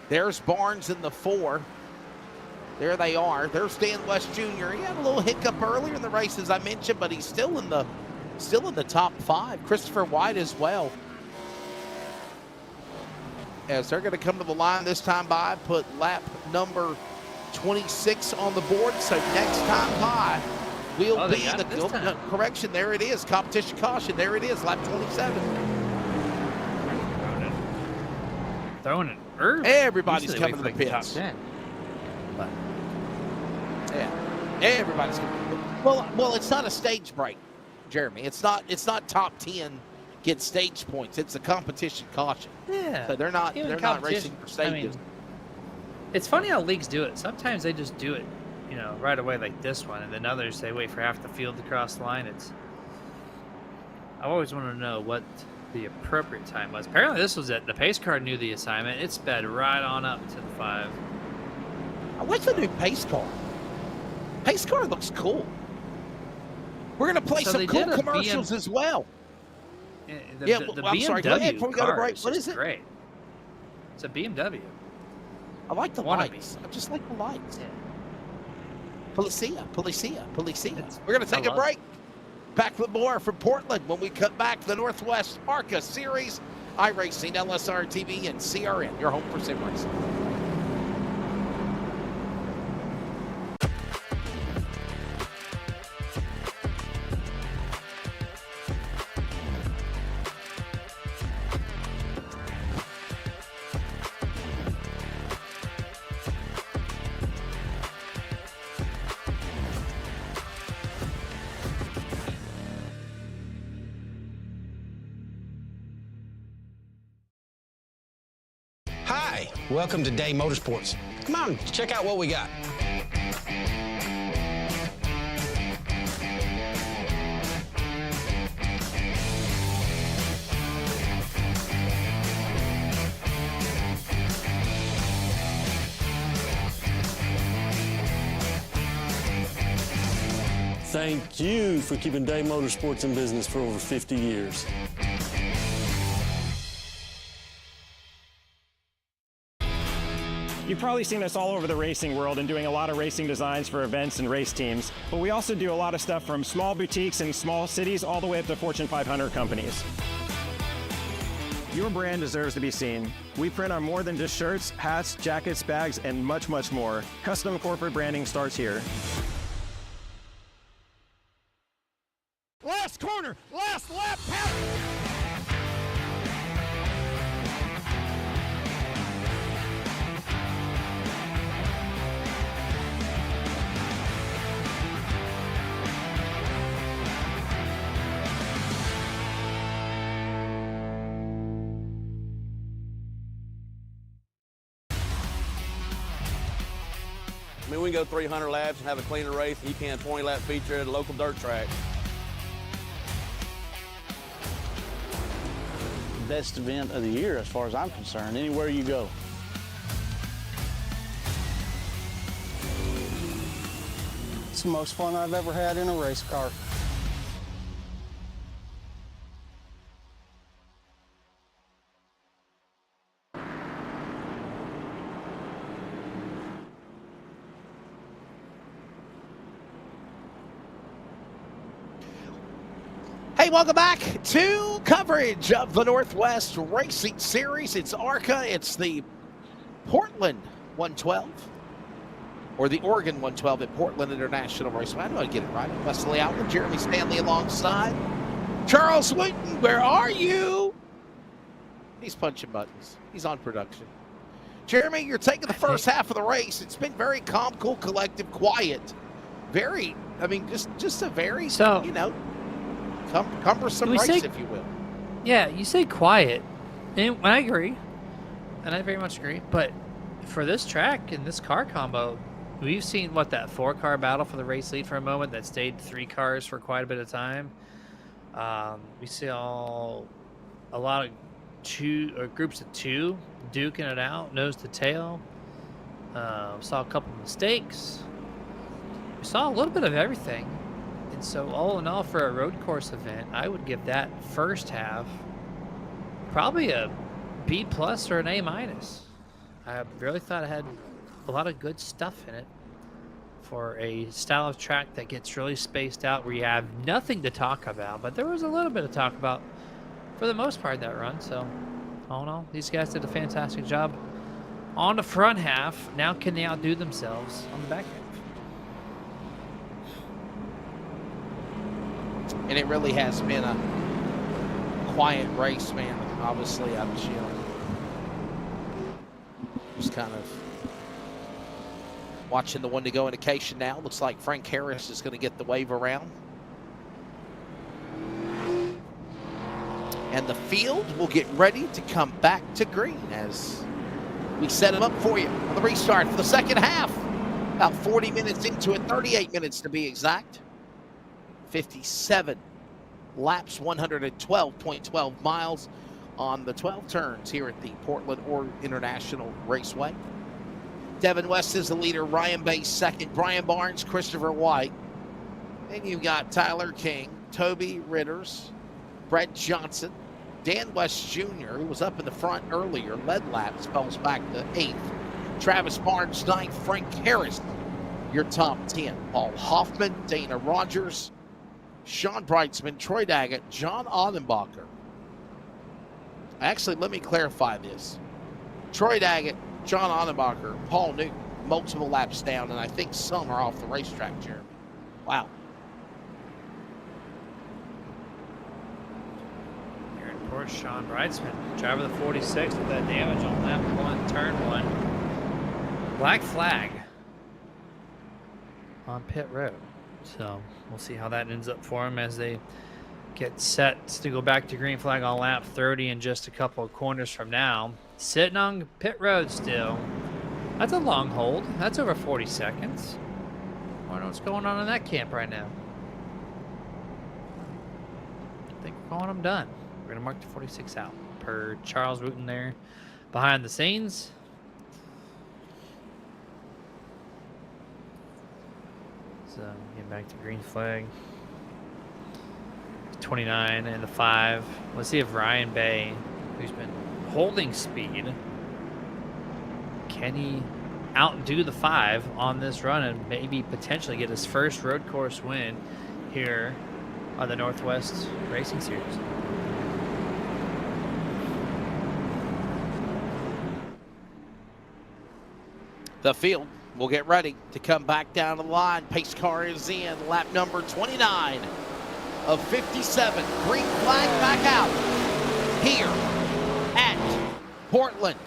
There's Barnes in the 4. There they are. There's Dan West Jr. He had a little hiccup earlier in the race, as I mentioned, but he's still in the top 5. Christopher White as well. As they're going to come to the line this time by, put lap number 26 on the board. So next time by, we'll be in the correction. There it is. Competition caution. There it is. Lap 27.
Throwing it early.
Everybody's
Usually
coming to the
wait for like
pits.
top 10. But
Yeah, everybody's coming. Well, it's not a stage break, Jeremy. It's not top 10 get stage points. It's a competition caution.
yeah,
So they're not
Even
racing
competition,
for stages.
It's funny how leagues do it. Sometimes they just do it, right away like this one, and then others they wait for half the field to cross the line. I always want to know what the appropriate time was. Apparently, this was it. The pace car knew the assignment. It sped right on up to the 5.
What's the new pace car? Pace car looks cool. We're gonna play
So
some
they
cool
did a
commercials as well.
The
I'm sorry. Go ahead
BMW
before we go to break.
cars
What
is
is it?
great. It's a BMW.
I like the
Wannabe.
lights. I just like the lights.
Yeah.
Policia.
It's-
We're going to take
I
a
love
break. Back with more from Portland when we come back to the Northwest ARCA Series, iRacing, LSRTV, and CRN, your home for sim racing.
Hi, welcome to Day Motorsports. Come on, check out what we got.
Thank you for keeping Day Motorsports in business for over 50 years.
You've probably seen us all over the racing world and doing a lot of racing designs for events and race teams, but we also do a lot of stuff from small boutiques in small cities all the way up to Fortune 500 companies. Your brand deserves to be seen. We print on more than just shirts, hats, jackets, bags, and much, much more. Custom corporate branding starts here.
Last corner, last lap, pass.
I mean, we can go 300 laps and have a cleaner race, and you can 20-lap feature at a local dirt track.
Best event of the year as far as I'm concerned, anywhere you go. It's the most fun I've ever had in a race car.
Hey, welcome back to coverage of the Northwest Racing Series. It's ARCA. It's the Portland 112, or the Oregon 112 at Portland International Raceway. I know I get it right. Wesley Outland, Jeremy Stanley alongside. Charles Wooten, where are you? He's punching buttons. He's on production. Jeremy, you're taking the first half of the race. It's been very calm, cool, collective, quiet. Very, I mean, just a very, you know, cumbersome race, if you will.
Yeah, you say quiet, and I agree, and I very much agree. But for this track and this car combo, we've seen that 4-car battle for the race lead for a moment that stayed 3 cars for quite a bit of time. We saw a lot of groups of 2 duking it out, nose to tail. Saw a couple of mistakes. We saw a little bit of everything. And so all in all, for a road course event, I would give that first half probably a B+ or an A-. I really thought it had a lot of good stuff in it for a style of track that gets really spaced out where you have nothing to talk about. But there was a little bit to talk about for the most part in that run. So all in all, these guys did a fantastic job on the front half. Now can they outdo themselves on the back half?
And it really has been a quiet race, man. Obviously, I'm just kind of watching the one-to-go indication now. Looks like Frank Harris is going to get the wave around. And the field will get ready to come back to green as we set them up for you on the restart for the second half. About 40 minutes into it, 38 minutes to be exact. 57 laps, 112.12 miles on the 12 turns here at the Portland International Raceway. Devin West is the leader, Ryan Bass second, Brian Barnes, Christopher White. Then you've got Tyler King, Toby Ritters, Brett Johnson, Dan West Jr., who was up in the front earlier, led laps, falls back to 8th. Travis Barnes, 9th. Frank Harris, your top 10. Paul Hoffman, Dana Rogers, Sean Breitzman, Troy Daggett, John Odenbacher. Actually, let me clarify this. Troy Daggett, John Odenbacher, Paul Newton, multiple laps down, and I think some are off the racetrack, Jeremy. Wow.
Here in course, Sean Breitzman, driver of the 46 with that damage on lap 1, turn 1. Black flag on pit road. So we'll see how that ends up for him as they get set to go back to green flag on lap 30 in just a couple of corners from now. Sitting on pit road still. That's a long hold. That's over 40 seconds. I wonder what's going on in that camp right now. I think we're calling them done. We're going to mark the 46 out per Charles Wooten there behind the scenes. So get back to green flag. 29 and the 5. Let's see if Ryan Bay, who's been holding speed, can he outdo the 5 on this run and maybe potentially get his first road course win here on the Northwest Racing Series.
The field will get ready to come back down the line. Pace car is in. Lap number 29 of 57. Green flag back out here at Portland.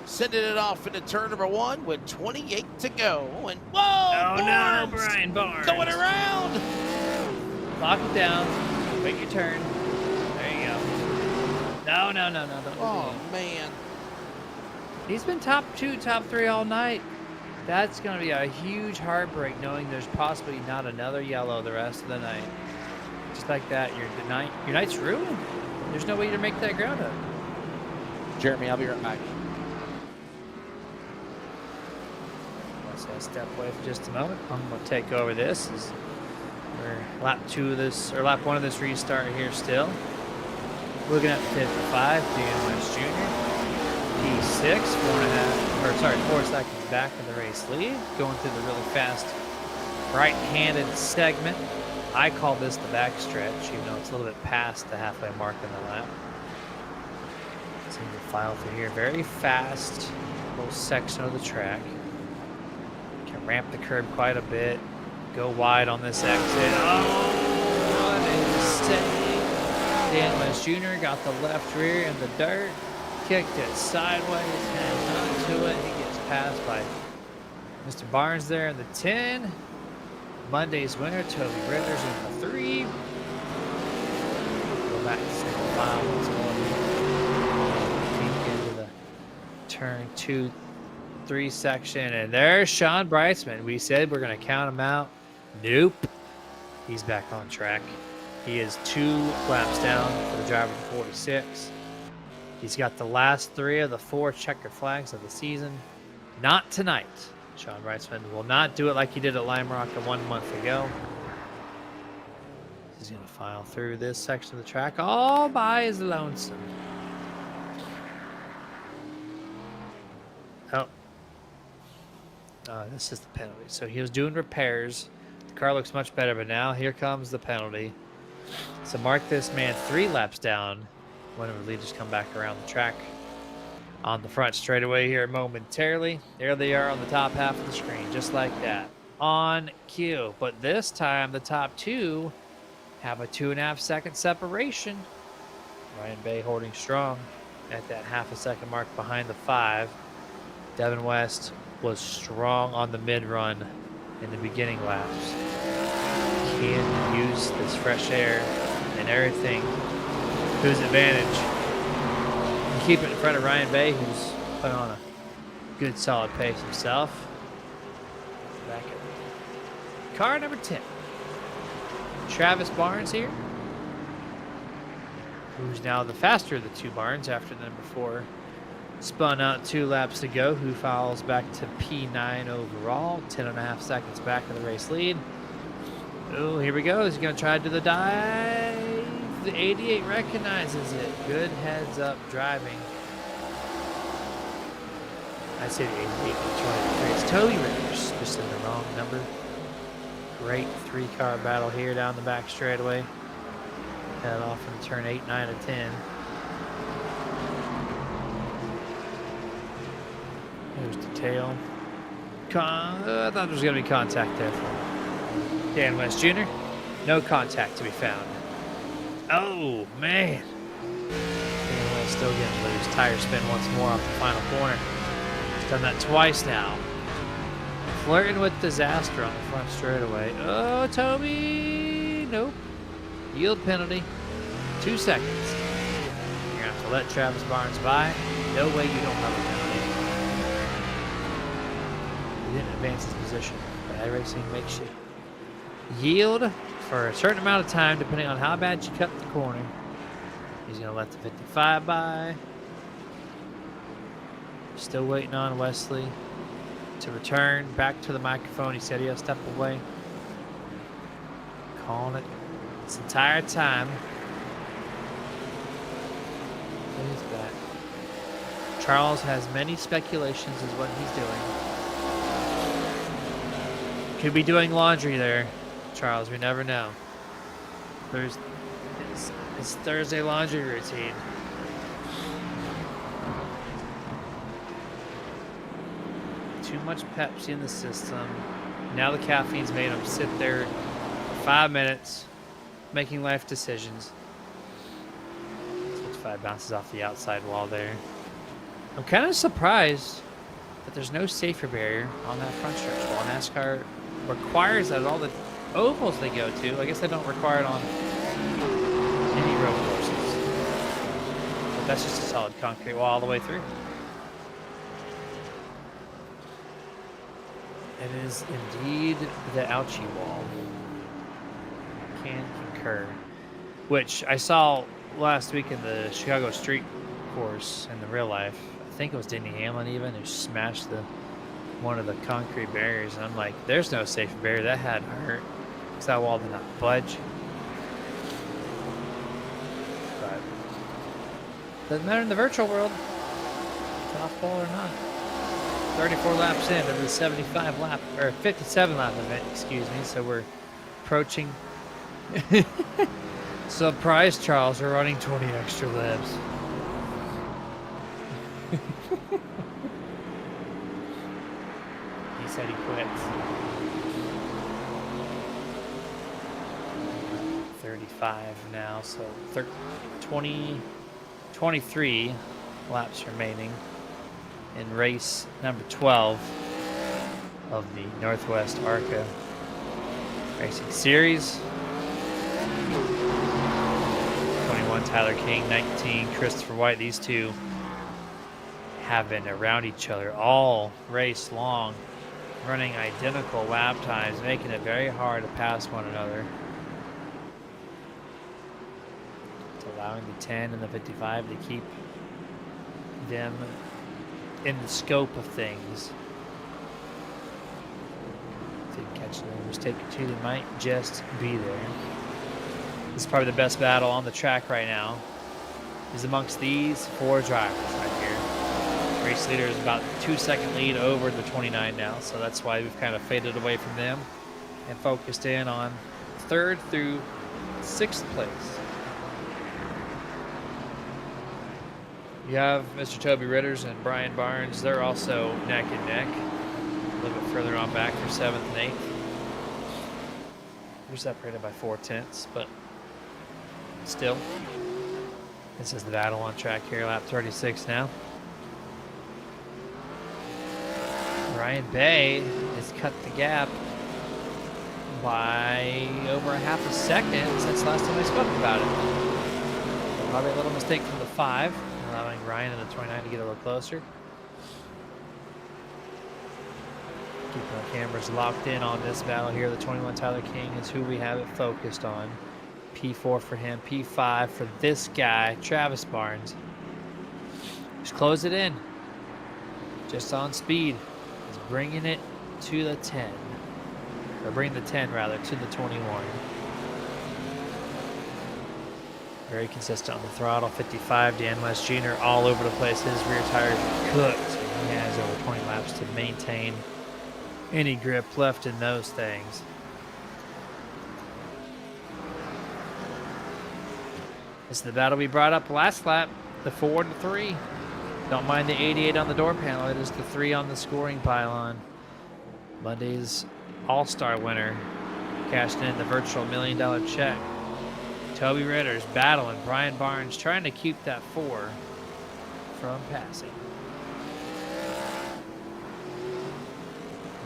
Sending it off into turn number 1 with 28 to go. And whoa!
Oh
Barnes,
no, Brian Barnes.
going around.
Lock it down. Wait your turn. There you go. No. Don't
Oh, man.
He's been top 2, top 3 all night. That's going to be a huge heartbreak knowing there's possibly not another yellow the rest of the night. Just like that, your night's ruined. There's no way to make that ground up.
Jeremy, I'll be right back.
So I'll step away for just a moment. I'm going to take over this. We're lap 2 of this, or lap 1 of this restart here still. Looking at 55, Dan West Jr. P6, 4 seconds back in the race lead. Going through the really fast right-handed segment. I call this the back stretch, even though it's a little bit past the halfway mark in the lap. Seems to file through here very fast. Little section of the track. Can ramp the curb quite a bit. Go wide on this exit. Oh, what a mistake. Dan West Jr. got the left rear in the dirt. Kicked it sideways and onto it. He gets passed by Mr. Barnes there in the 10. Monday's winner, Toby Ritters in the 3. Go back to single file once more. Into the turn 2-3 section. And there's Sean Breitzman. We said we're going to count him out. Nope. He's back on track. He is 2 laps down for the driver of 46. He's got the last 3 of the 4 checkered flags of the season. Not tonight. Sean Breitzman will not do it like he did at Lime Rock 1 month ago. He's going to file through this section of the track all by his lonesome. Oh. This is the penalty. So he was doing repairs. The car looks much better, but now here comes the penalty. So mark this man 3 laps down whenever leaders come back around the track. On the front straightaway here momentarily. There they are on the top half of the screen, just like that. On cue. But this time, the top 2 have a 2.5 second separation. Ryan Bay holding strong at that half a second mark behind the 5. Devin West was strong on the mid-run in the beginning laps. Can use this fresh air and everything to his advantage. And keep it in front of Ryan Bay, who's put on a good solid pace himself. Back at car number 10. Travis Barnes here, who's now the faster of the 2 Barnes after the number 4 spun out 2 laps to go, who fouls back to P9 overall, 10.5 seconds back in the race lead. Oh, here we go. He's going to try to do the dive. the 88 recognizes it. Good heads up driving. I say the 88, the 23. It's Toby Rivers, just in the wrong number. Great three-car battle here down the back straightaway. Head off in turn 8, 9, and 10. There's the tail. I thought there was going to be contact there for Dan West Jr. No contact to be found. Oh, man. Dan West still getting loose. Tire spin once more off the final corner. He's done that twice now. Flirting with disaster on the front straightaway. Oh, Toby. Nope. Yield penalty. 2 seconds. You're going to have to let Travis Barnes by. No way you don't have a penalty. He didn't advance his position. But iRacing makes you yield for a certain amount of time, depending on how bad you cut the corner. He's going to let the 55 by. Still waiting on Wesley to return back to the microphone. He said he'll step away. Calling it this entire time. He's back. Charles has many speculations as what he's doing. Could be doing laundry there, Charles. We never know. It's Thursday laundry routine. Too much Pepsi in the system. Now the caffeine's made him sit there for 5 minutes, making life decisions. 55 bounces off the outside wall there. I'm kind of surprised that there's no safer barrier on that front stretch wall. NASCAR requires that at all the ovals they go to. I guess they don't require it on any road courses. But that's just a solid concrete wall all the way through. It is indeed the ouchie wall. Can concur. Which I saw last week in the Chicago Street course in the real life. I think it was Denny Hamlin even who smashed one of the concrete barriers. And I'm like, there's no safe barrier. That had hurt. Because that wall did not budge. But doesn't matter in the virtual world. Top ball or not. 34 laps in of the 75 lap or 57 lap event, excuse me. So we're approaching. Surprise, Charles. We're running 20 extra laps. He said he quits. 35 now, so 23 laps remaining in race number 12 of the Northwest ARCA Racing Series. 21 Tyler King, 19 Christopher White. These two have been around each other all race long, running identical lap times, making it very hard to pass one another. It's allowing the 10 and the 55 to keep them in the scope of things. Didn't catch the mistake or two that might just be there. This is probably the best battle on the track right now. Is amongst these 4 drivers right here. Race leader is about 2-second lead over the 29 now, so that's why we've kind of faded away from them and focused in on 3rd through 6th place. You have Mr. Toby Ritters and Brian Barnes. They're also neck and neck. A little bit further on back for 7th and 8th. We're separated by 4/10, but still. This is the battle on track here, lap 36 now. Ryan Bay has cut the gap by over a half a second since last time I spoke about it. Probably a little mistake from the 5. Allowing Ryan and the 29 to get a little closer. Keeping our cameras locked in on this battle here. The 21 Tyler King is who we have it focused on. P4 for him, P5 for this guy, Travis Barnes. Just close it in. Just on speed. He's bringing it to the 10. Or bringing the 10 rather to the 21. Very consistent on the throttle. 55, Dan West Jr. all over the place. His rear tires are cooked. He has over 20 laps to maintain any grip left in those things. This is the battle we brought up last lap, the 4 and 3. Don't mind the 88 on the door panel. It is the 3 on the scoring pylon. Monday's All-Star winner cashed in the virtual $1 million check. Toby Ritter's battling Brian Barnes, trying to keep that 4 from passing.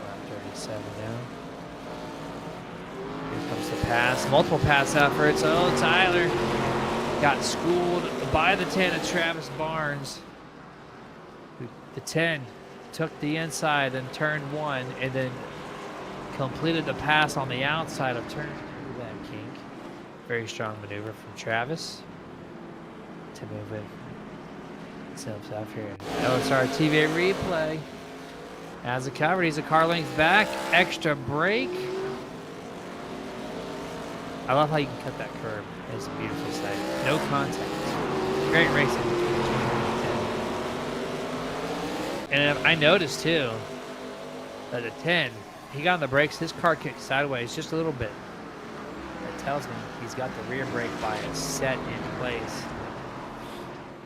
Lap 37 now. Here comes the pass. Multiple pass efforts. Oh, Tyler got schooled by the 10 of Travis Barnes. The 10 took the inside in turn 1 and then completed the pass on the outside of turn 2. That kink. Very strong maneuver from Travis to move it himself here. LSRTV replay. As it covered, he's a car length back. Extra brake. I love how you can cut that curb. It's a beautiful sight. No contact. Great racing. And I noticed too that at 10, he got on the brakes, his car kicked sideways just a little bit. That tells me he's got the rear brake bias set in place.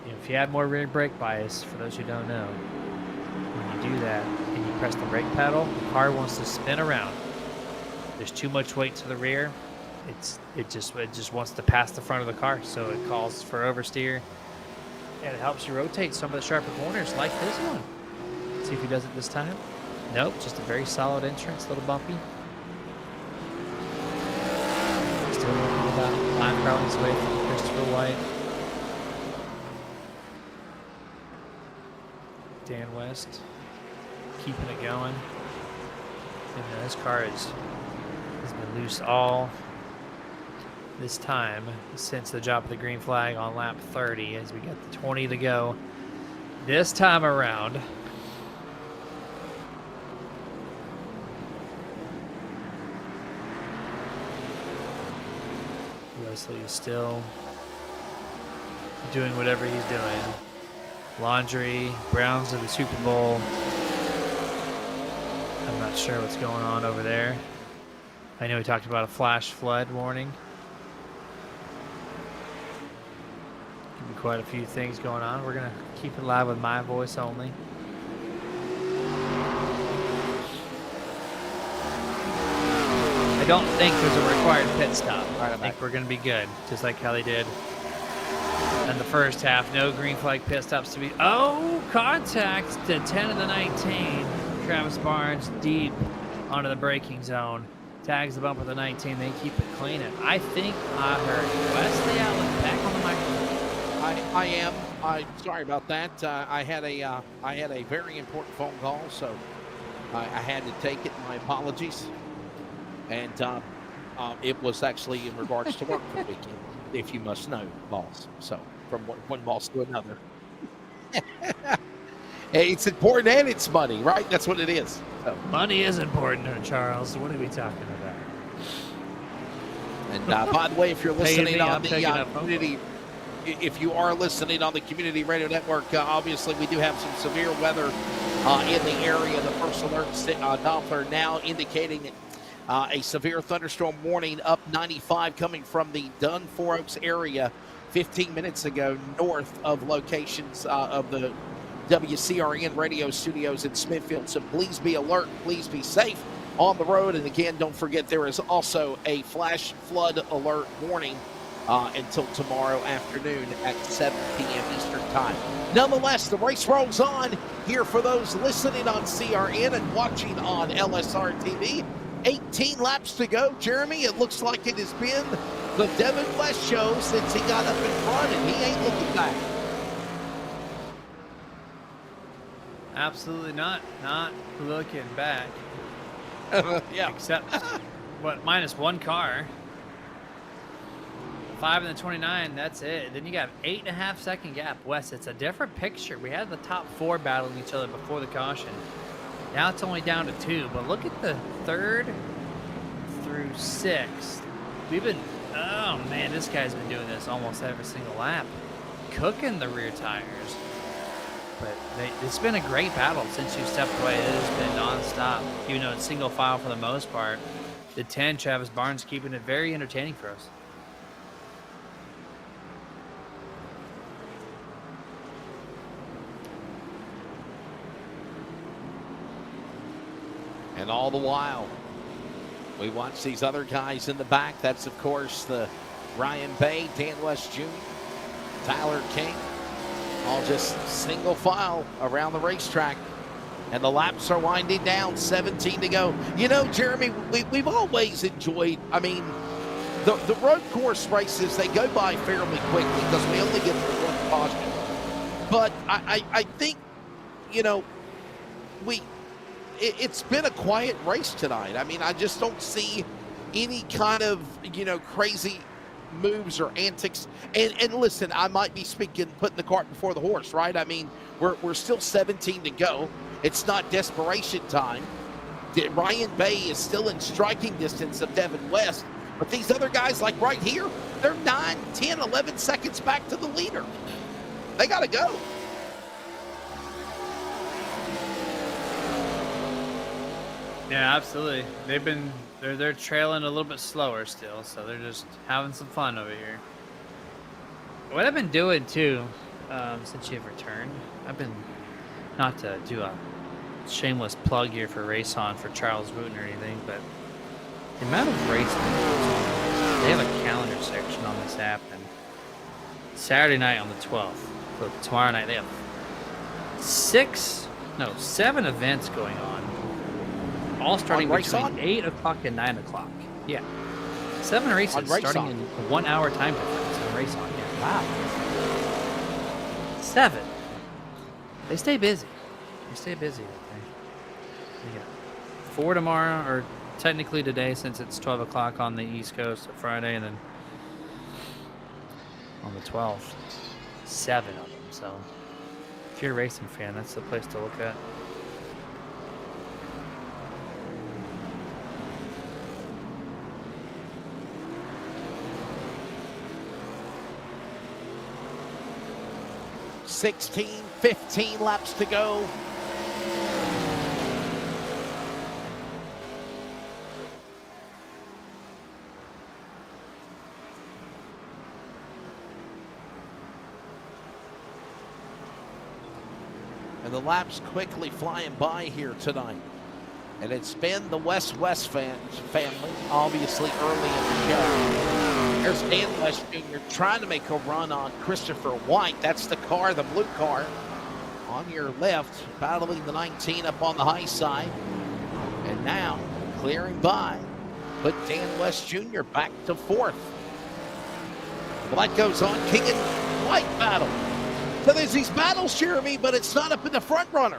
If you have more rear brake bias, for those who don't know, when you do that and you press the brake pedal, the car wants to spin around. There's too much weight to the rear. It just wants to pass the front of the car, so it calls for oversteer. And it helps you rotate some of the sharper corners like this one. See if he does it this time. Nope, just a very solid entrance, a little bumpy. Still looking about line crawling his way from Christopher White. Dan West keeping it going. And this car has been loose all this time since the drop of the green flag on lap 30 as we got the 20 to go this time around. Wesley is still doing whatever he's doing. Laundry, Browns of the Super Bowl. I'm not sure what's going on over there. I know we talked about a flash flood warning. Could be quite a few things going on. We're going to keep it live with my voice only. I don't think there's a required pit stop. I think we're going to be good, just like how they did in the first half. No green flag pit stops to be. Oh, contact to 10 of the 19. Travis Barnes deep onto the braking zone. Tags the bump of the 19. They keep it clean. And I think I heard Wesley Allen back on the microphone.
I am. I'm sorry about that. I had a very important phone call, so I had to take it. My apologies. And it was actually in regards to work for the weekend, if you must know, boss. So from one boss to another. It's important and it's money, right? That's what it is. So.
Money is important, Charles. What are we talking about?
And by the way, if you're listening on the community, if you are listening on the Community Radio Network, obviously we do have some severe weather in the area. The first alert Doppler now indicating a severe thunderstorm warning up 95 coming from the Dunn Four Oaks area 15 minutes ago, north of locations of the WCRN radio studios in Smithfield. So please be alert, please be safe on the road. And again, don't forget there is also a flash flood alert warning until tomorrow afternoon at 7 p.m. Eastern time. Nonetheless, the race rolls on here for those listening on CRN and watching on LSRTV. 18 laps to go, Jeremy. It looks like it has been the Devin West show since he got up in front, and he ain't looking back.
Absolutely not looking back.
Yeah.
Except, minus one car. 5 and the 29, that's it. Then you got 8.5 second gap. Wes, it's a different picture. We had the top 4 battling each other before the caution. Now it's only down to 2, but look at the 3rd through 6th. Oh, man, this guy's been doing this almost every single lap. Cooking the rear tires. But it's been a great battle since you stepped away. It has been nonstop. Even though it's single file for the most part. The 10, Travis Barnes, keeping it very entertaining for us.
And all the while, we watch these other guys in the back. That's, of course, the Ryan Bay, Dan West Jr., Tyler King, all just single file around the racetrack. And the laps are winding down, 17 to go. You know, Jeremy, we've always enjoyed, I mean, the road course races, they go by fairly quickly because we only get the one caution. But I think, you know, it's been a quiet race tonight. I mean, I just don't see any kind of, you know, crazy moves or antics. And listen, I might be putting the cart before the horse, right? I mean, we're still 17 to go. It's not desperation time. Ryan Bay is still in striking distance of Devin West. But these other guys, like right here, they're 9, 10, 11 seconds back to the leader. They got to go.
Yeah, absolutely. They're trailing a little bit slower still, so they're just having some fun over here. What I've been doing too, since you've returned, I've been, not to do a shameless plug here for Race On for Charles Wooten or anything, but the amount of racing they have a calendar section on this app, and Saturday night on the 12th, so tomorrow night they have 7 events going on. All starting between 8 o'clock and 9 o'clock. Yeah. 7 races starting in a 1 hour time difference on Race On. Yeah. Wow. 7. They stay busy. They got 4 tomorrow, or technically today since it's 12 o'clock on the East Coast, Friday, and then on the 12th, 7 of them. So if you're a racing fan, that's the place to look at.
$16, 15 laps to go. And the laps quickly flying by here tonight. And it's been the West-West family, obviously, early in the show. There's Dan West Jr. trying to make a run on Christopher White. That's the car, the blue car. On your left, battling the 19 up on the high side. And now, clearing by, put Dan West Jr. back to 4th. The light goes on, King and White battle. So there's these battles, Jeremy, but it's not up in the front runner.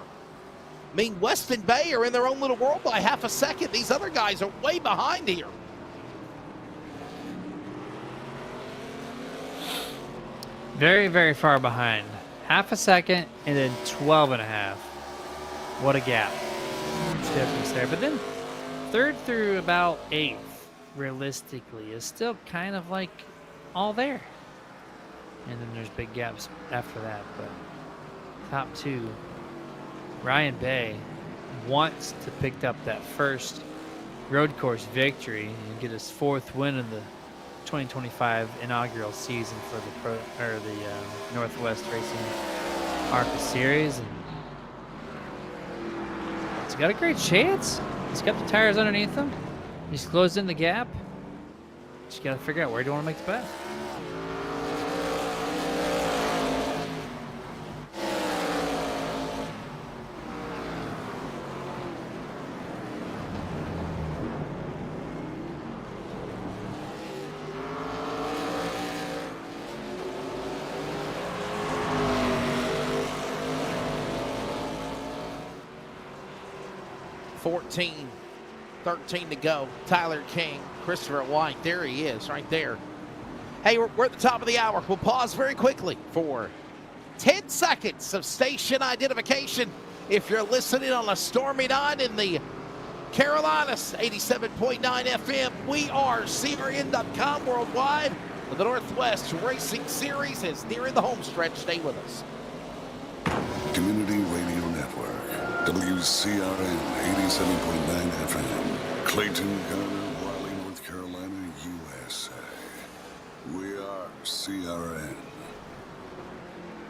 I mean, West and Bay are in their own little world by half a second. These other guys are way behind here.
Very, very far behind. Half a second and then 12 and a half. What a gap. Huge difference there. But then 3rd through about 8th, realistically, is still kind of like all there. And then there's big gaps after that. But top 2, Ryan Bay wants to pick up that first road course victory and get his 4th win of the 2025 inaugural season for the Northwest Racing ARCA Series. And he's got a great chance. He's got the tires underneath him. He's closed in the gap. Just got to figure out where do you want to make the pass.
$14, 13 to go. Tyler King, Christopher White. There he is, right there. Hey, we're at the top of the hour. We'll pause very quickly for 10 seconds of station identification. If you're listening on a stormy night in the Carolinas, 87.9 FM. We are CRN.com worldwide. The Northwest Racing Series is nearing the home stretch. Stay with us.
Community Radio Network, WCRN 87.9 FM, Clayton, Garner, Raleigh, North Carolina, USA. We are CRN.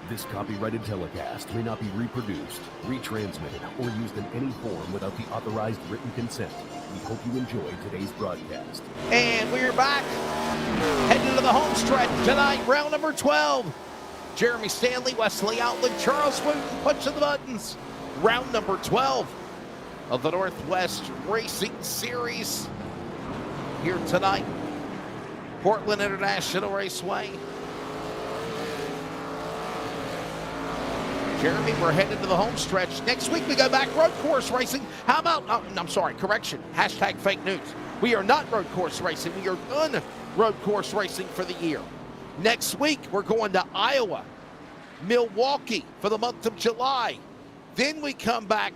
This copyrighted telecast may not be reproduced, retransmitted, or used in any form without the authorized written consent. We hope you enjoy today's broadcast.
And we're back, heading to the home stretch tonight, round number 12. Jeremy Stanley, Wesley Outland, Charles Wooten, punching the buttons. Round number 12 of the Northwest Racing Series here tonight. Portland International Raceway. Jeremy, we're headed to the home stretch. Next week we go back road course racing. How about, I'm sorry, correction, hashtag fake news. We are not road course racing. We are done road course racing for the year. Next week we're going to Iowa, Milwaukee for the month of July. Then we come back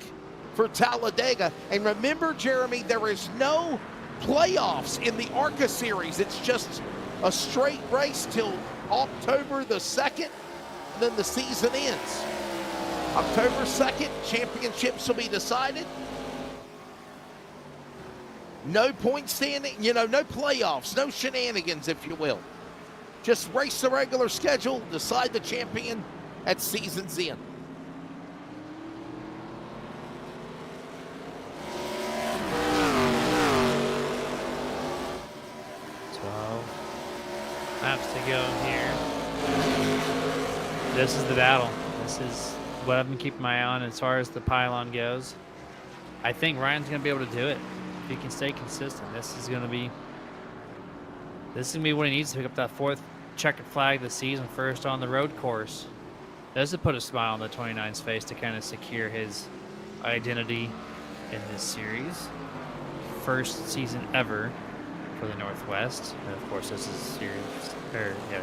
for Talladega. And remember, Jeremy, there is no playoffs in the ARCA series. It's just a straight race till October the 2nd. Then the season ends. October 2nd, championships will be decided. No point standing, no playoffs, no shenanigans, if you will. Just race the regular schedule, decide the champion at season's end.
Laps to go here. This is the battle. This is what I've been keeping my eye on as far as the pylon goes. I think Ryan's going to be able to do it if he can stay consistent. This is going to be what he needs to pick up that 4th checkered flag this season, first on the road course. Does it put a smile on the 29's face to kind of secure his identity in this series? First season ever for the Northwest, and of course this is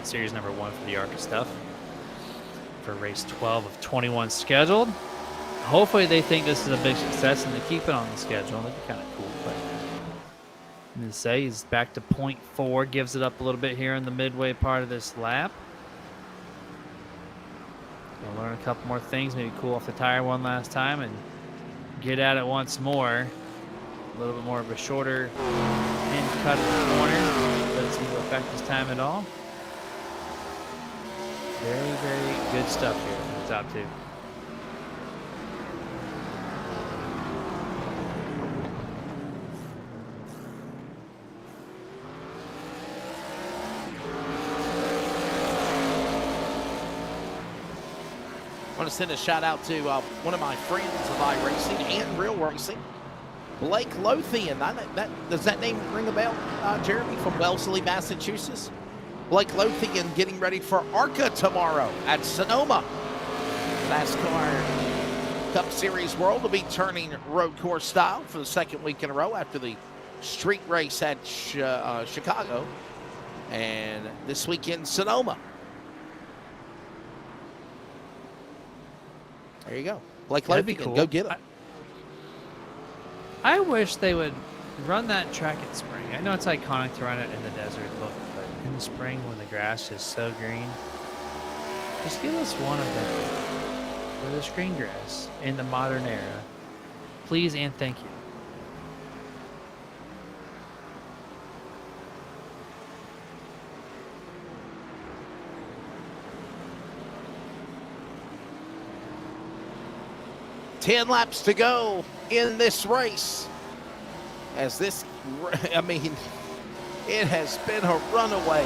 series number 1 for the ARCA stuff for race 12 of 21 scheduled. Hopefully they think this is a big success and they keep it on the schedule. That'd be kind of cool. But I'm gonna say he's back to 0.4, gives it up a little bit here in the midway part of this lap. We'll learn a couple more things, maybe cool off the tire one last time and get at it once more. A little bit more of a shorter end cut in the corner. Doesn't seem to affect his time at all. Very, very good stuff here from the top 2.
I want to send a shout out to one of my friends of iRacing and Real Racing, Blake Lothian. Does that name ring a bell, Jeremy, from Wellesley, Massachusetts? Blake Lothian getting ready for ARCA tomorrow at Sonoma. NASCAR Cup Series World will be turning road course style for the 2nd week in a row after the street race at Chicago. And this weekend, Sonoma. There you go. Blake Lothian, cool. Go get it.
I wish they would run that track in spring. I know it's iconic to run it in the desert look, but in the spring when the grass is so green, just give us one of them for the green grass in the modern era. Please and thank you.
Ten laps to go in this race. As this, it has been a runaway.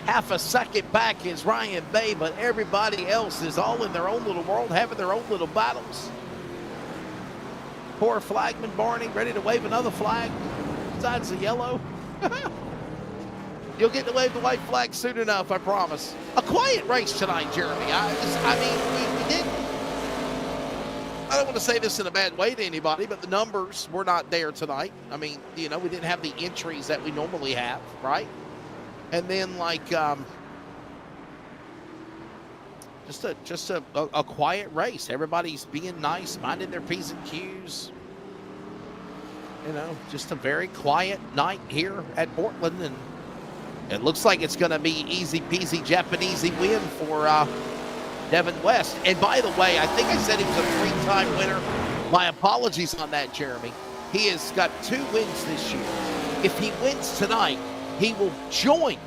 Half a second back is Ryan Bay, but everybody else is all in their own little world, having their own little battles. Poor flagman Barney, ready to wave another flag besides the yellow. You'll get to wave the white flag soon enough, I promise. A quiet race tonight, Jeremy. We didn't. I don't want to say this in a bad way to anybody, but the numbers were not there tonight. We didn't have the entries that we normally have, right? And then, just a quiet race. Everybody's being nice, minding their P's and Q's. just a very quiet night here at Portland, and it looks like it's going to be easy peasy Japanesey win for Devin West. And by the way, I think I said he was a 3-time winner. My apologies on that, Jeremy. He has got 2 wins this year. If he wins tonight, he will join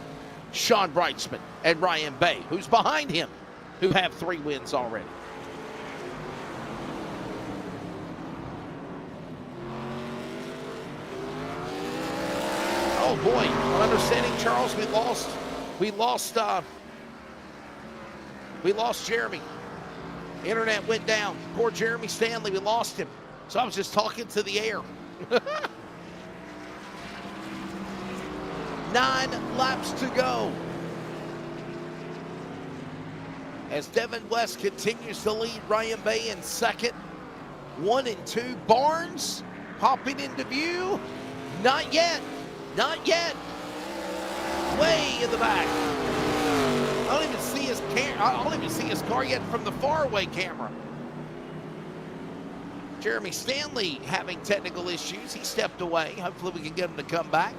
Sean Brightsman and Ryan Bay, who's behind him, who have 3 wins already. Oh boy, I'm understanding, Charles, we lost Jeremy. Internet went down. Poor Jeremy Stanley, we lost him. So I was just talking to the air. 9 laps to go. As Devin West continues to lead Ryan Bay in second. 1 and 2. Barnes popping into view. Not yet. Not yet. Way in the back. I don't even see his car yet from the faraway camera. Jeremy Stanley having technical issues. He stepped away. Hopefully we can get him to come back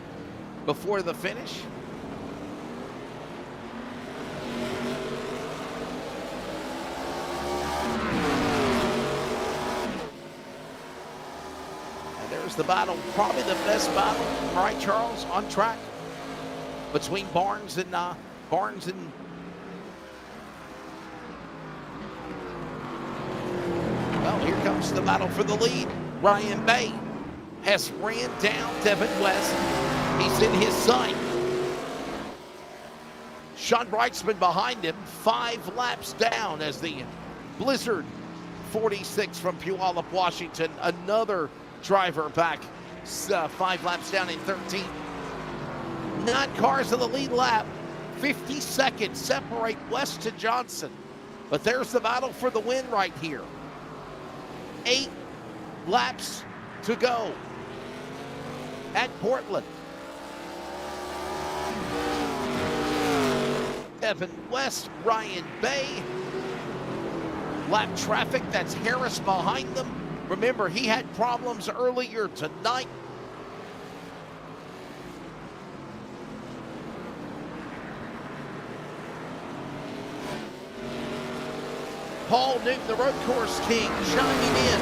before the finish. And there's the battle, probably the best battle, right, Charles, on track between Barnes and well, here comes the battle for the lead. Ryan Bay has ran down Devin West. He's in his sight. Sean Brightsman behind him, 5 laps down as the Blizzard 46 from Puyallup, Washington. Another driver back 5 laps down in 13. 9 cars in the lead lap. 50 seconds separate West to Johnson. But there's the battle for the win right here. 8 laps to go at Portland. Devin West, Ryan Bay. Lap traffic, that's Harris behind them. Remember, he had problems earlier tonight. Paul Newton, the road course king, chiming in.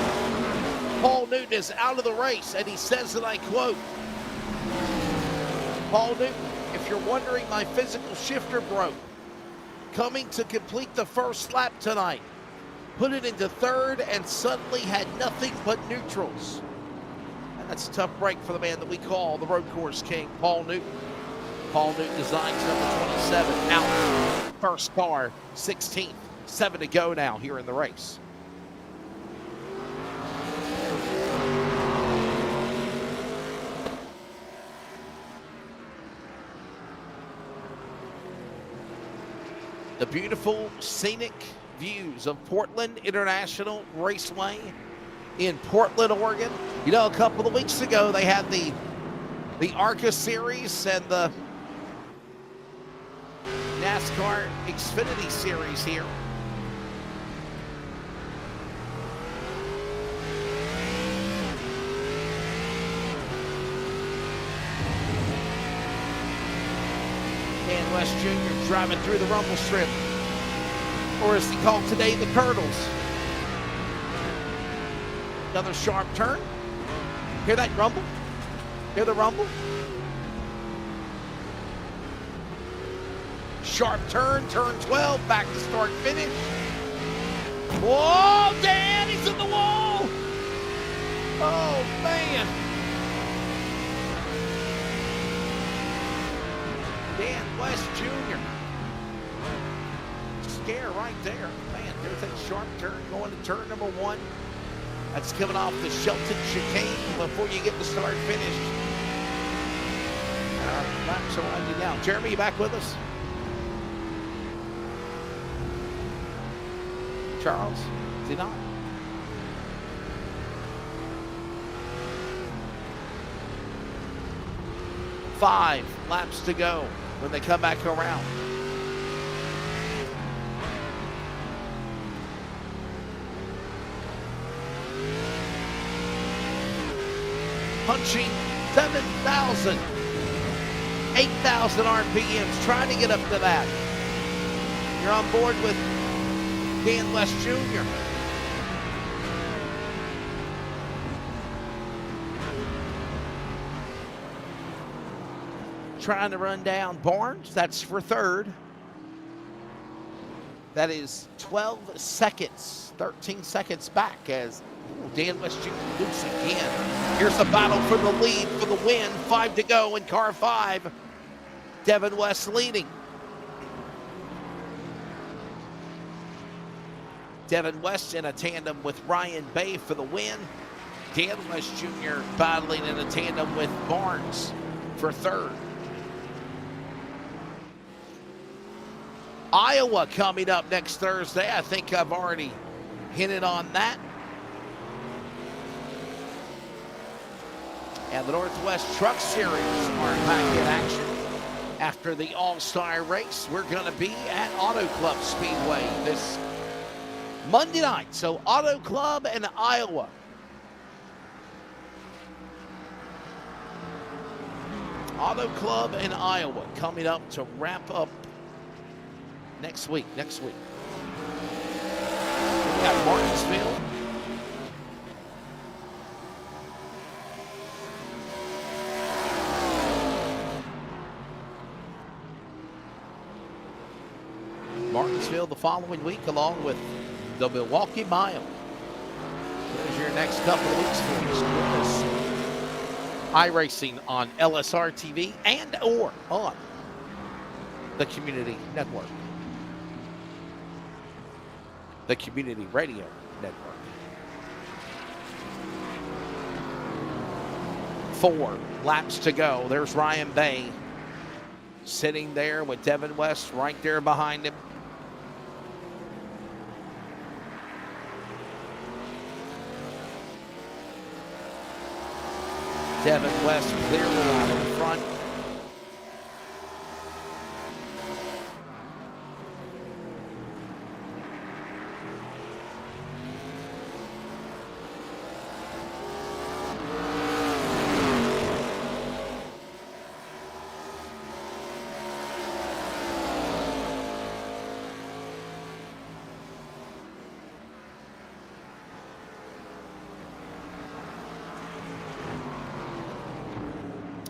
Paul Newton is out of the race, and he says, and I quote, Paul Newton, if you're wondering, my physical shifter broke. Coming to complete the first lap tonight. Put it into third and suddenly had nothing but neutrals. And that's a tough break for the man that we call the road course king, Paul Newton. Paul Newton designs number 27, out. First car, 16th. 7 to go now here in the race. The beautiful scenic views of Portland International Raceway in Portland, Oregon. You know, a couple of weeks ago they had the ARCA series and the NASCAR Xfinity series here. Dan West Jr. driving through the rumble strip, or as he called today, the Curdles. Another sharp turn. Hear that rumble? Hear the rumble? Sharp turn, turn 12, back to start finish. Whoa, Dan, he's in the wall. Oh, man. Dan West Jr. Scare right there. Man, there's that sharp turn going to turn number 1. That's coming off the Shelton chicane before you get to start finish. Laps are winding down. Jeremy, you back with us? Charles, is he not? Five laps to go when they come back around. punching 7,000, 8,000 RPMs, trying to get up to that. You're on board with Dan West Jr. Trying to run down Barnes. That's for third. That is 12 seconds, 13 seconds back as Dan West Jr. loose again. Here's a battle for the lead, for the win. 5 to go in car 5. Devin West leading. Devin West in a tandem with Ryan Bay for the win. Dan West Jr. battling in a tandem with Barnes for third. Iowa coming up next Thursday. I think I've already hinted on that. And the Northwest Truck Series are back in action. After the All-Star race, we're going to be at Auto Club Speedway this Monday night. So Auto Club and Iowa. Auto Club and Iowa coming up to wrap up next week. We got Martinsville. Martinsville the following week, along with the Milwaukee Mile. There's your next couple of weeks for us. iRacing on LSRTV and or on the Community Network. The Community Radio Network. 4 laps to go. There's Ryan Bay sitting there with Devin West right there behind him. Devin West clearly out in front.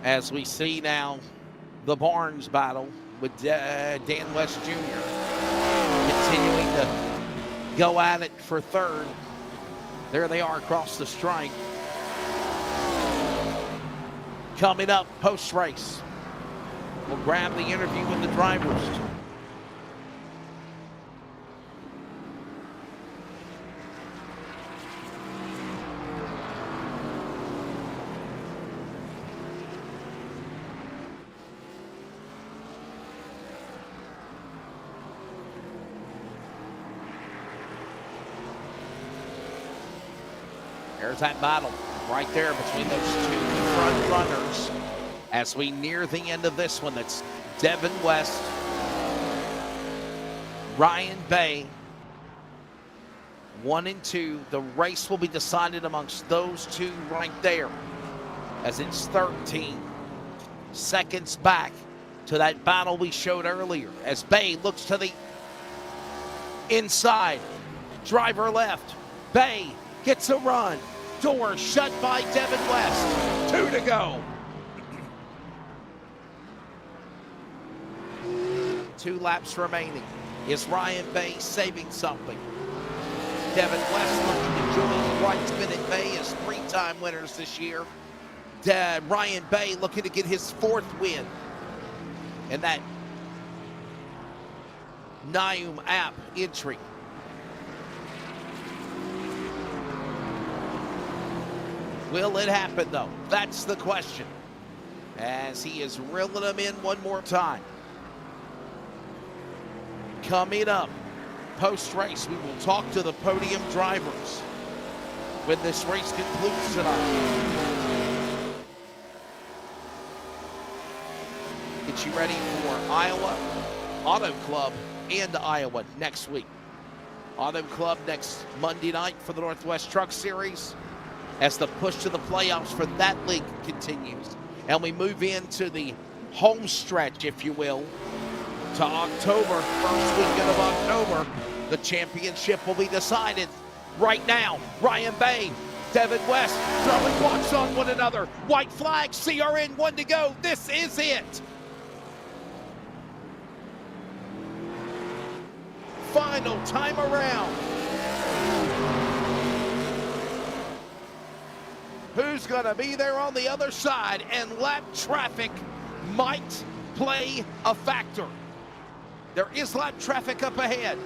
As we see now the Barnes battle with Dan West Jr. continuing to go at it for third. There they are across the stripe. Coming up post-race, we'll grab the interview with the drivers. There's that battle right there between those two front runners as we near the end of this one. That's Devin West, Ryan Bay, 1 and 2. The race will be decided amongst those two right there as it's 13 seconds back to that battle we showed earlier as Bay looks to the inside. Driver left. Bay gets a run. Door shut by Devin West. 2 to go. 2 laps remaining. Is Ryan Bay saving something? Devin West looking to join Wrightsman and Bay as 3-time winners this year. Ryan Bay looking to get his 4th win in that Nium app entry. Will it happen, though? That's the question. As he is reeling them in one more time. Coming up, post-race, we will talk to the podium drivers when this race concludes tonight. Get you ready for Iowa, Auto Club, and Iowa next week. Auto Club next Monday night for the Northwest Truck Series. as the push to the playoffs for that league continues. And we move into the home stretch, if you will, to October, first weekend of October. The championship will be decided right now. Ryan Bay, Devin West throwing blocks on one another. White flag, CRN, 1 to go. This is it. Final time around. Who's going to be there on the other side? And lap traffic might play a factor. There is lap traffic up ahead.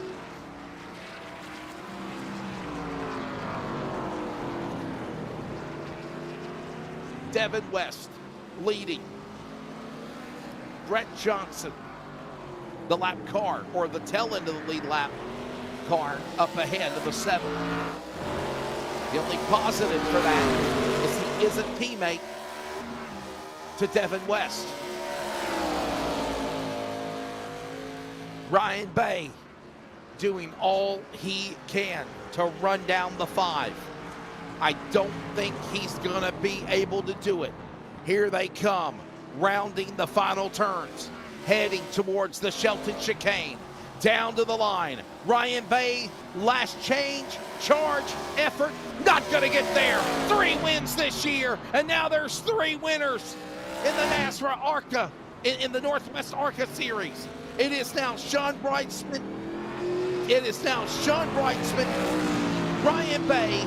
Devin West leading. Brett Johnson, the lap car, or the tail end of the lead lap car, up ahead of the 7. The only positive for that is he is a teammate to Devin West. Ryan Bay doing all he can to run down the 5. I don't think he's gonna be able to do it. Here they come, rounding the final turns, heading towards the Shelton chicane. Down to the line, Ryan Bay, last change, charge, effort, not gonna get there. 3 wins this year, and now there's 3 winners in the NASRA ARCA, in the Northwest ARCA Series. It is now Sean Brightsman. It is now Sean Brightsman, Ryan Bay,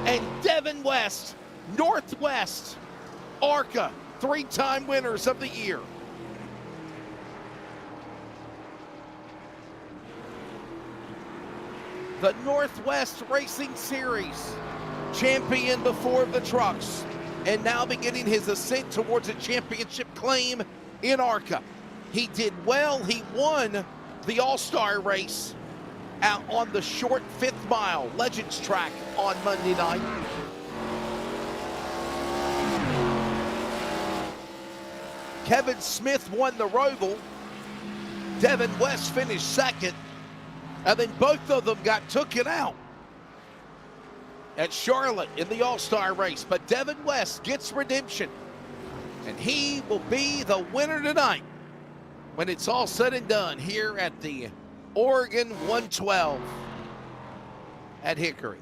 and Devin West, Northwest ARCA, 3-time winners of the year. The Northwest Racing Series champion before the trucks, and now beginning his ascent towards a championship claim in ARCA. He did well. He won the All-Star race out on the short 5th mile Legends track on Monday night. Kevin Smith won the Roval. Devin West finished 2nd. And then both of them got taken out at Charlotte in the All-Star race. But Devin West gets redemption. And he will be the winner tonight when it's all said and done here at the Oregon 112 at Hickory.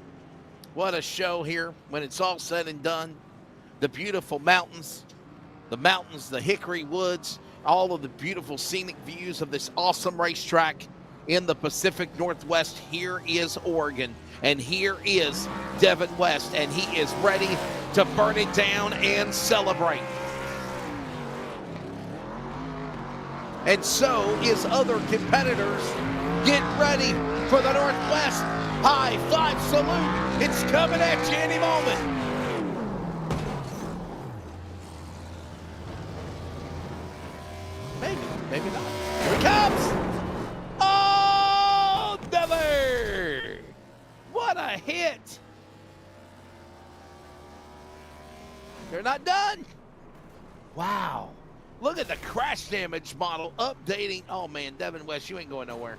What a show here when it's all said and done. The beautiful mountains, the Hickory Woods, all of the beautiful scenic views of this awesome racetrack in the Pacific Northwest. Here is Oregon, and here is Devin West, and he is ready to burn it down and celebrate. And so is other competitors. Get ready for the Northwest High Five Salute. It's coming at you any moment. Maybe not. Here it comes. Oh, never. What a hit. They're not done. Wow. Look at the crash damage model updating. Oh, man, Devin West, you ain't going nowhere.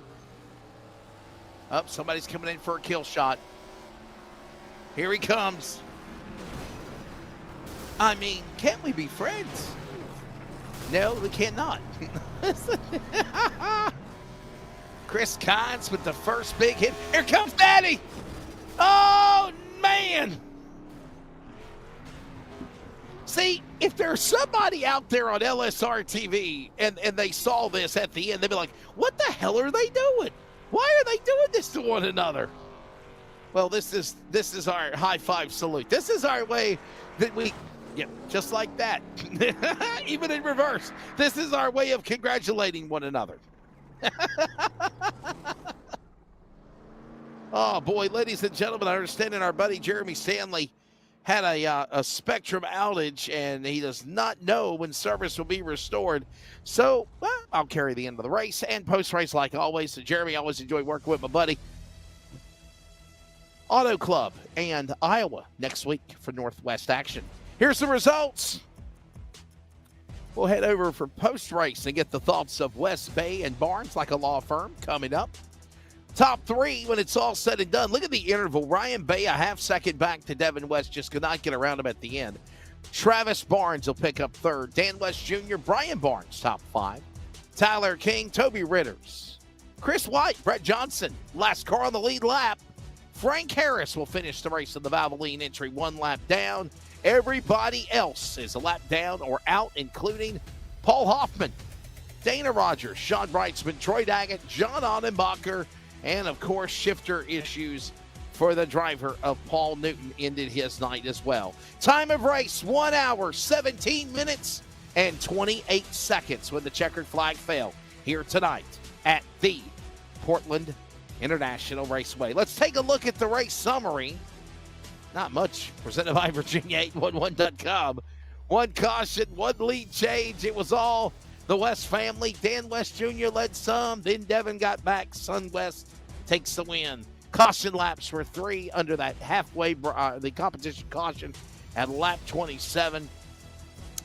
Oh, somebody's coming in for a kill shot. Here he comes. I mean, can't we be friends? No, we cannot. Chris Kynes with the first big hit. Here comes Daddy. Oh, man. See, if there's somebody out there on LSRTV and they saw this at the end, they'd be like, what the hell are they doing? Why are they doing this to one another? Well, this is our high five salute. This is our way that we, yeah, just like that. Even in reverse. This is our way of congratulating one another. Oh, boy, ladies and gentlemen, I understand our buddy Jeremy Stanley had a Spectrum outage, and he does not know when service will be restored. So, well, I'll carry the end of the race and post-race like always. So, Jeremy, I always enjoy working with my buddy. Auto Club and Iowa next week for Northwest action. Here's the results. We'll head over for post-race and get the thoughts of West Bay and Barnes like a law firm coming up. Top three when it's all said and done. Look at the interval. Ryan Bay, a half-second back to Devin West, just could not get around him at the end. Travis Barnes will pick up third. Dan West Jr., Brian Barnes, top five. Tyler King, Toby Ritters. Chris White, Brett Johnson, last car on the lead lap. Frank Harris will finish the race in the Valvoline entry, one lap down. Everybody else is a lap down or out, including Paul Hoffman, Dana Rogers, Sean Brightsman, Troy Daggett, JohnOnnenbacher, and, of course, shifter issues for the driver of Paul Newton ended his night as well. Time of race, 1 hour, 17 minutes, and 28 seconds when the checkered flag fell here tonight at the Portland International Raceway. Let's take a look at the race summary. Not much, presented by Virginia811.com. One caution, one lead change. It was all the West family. Dan West Jr. led some, then Devin got back. Son West takes the win. Caution laps were 3 under that halfway, the competition caution at lap 27.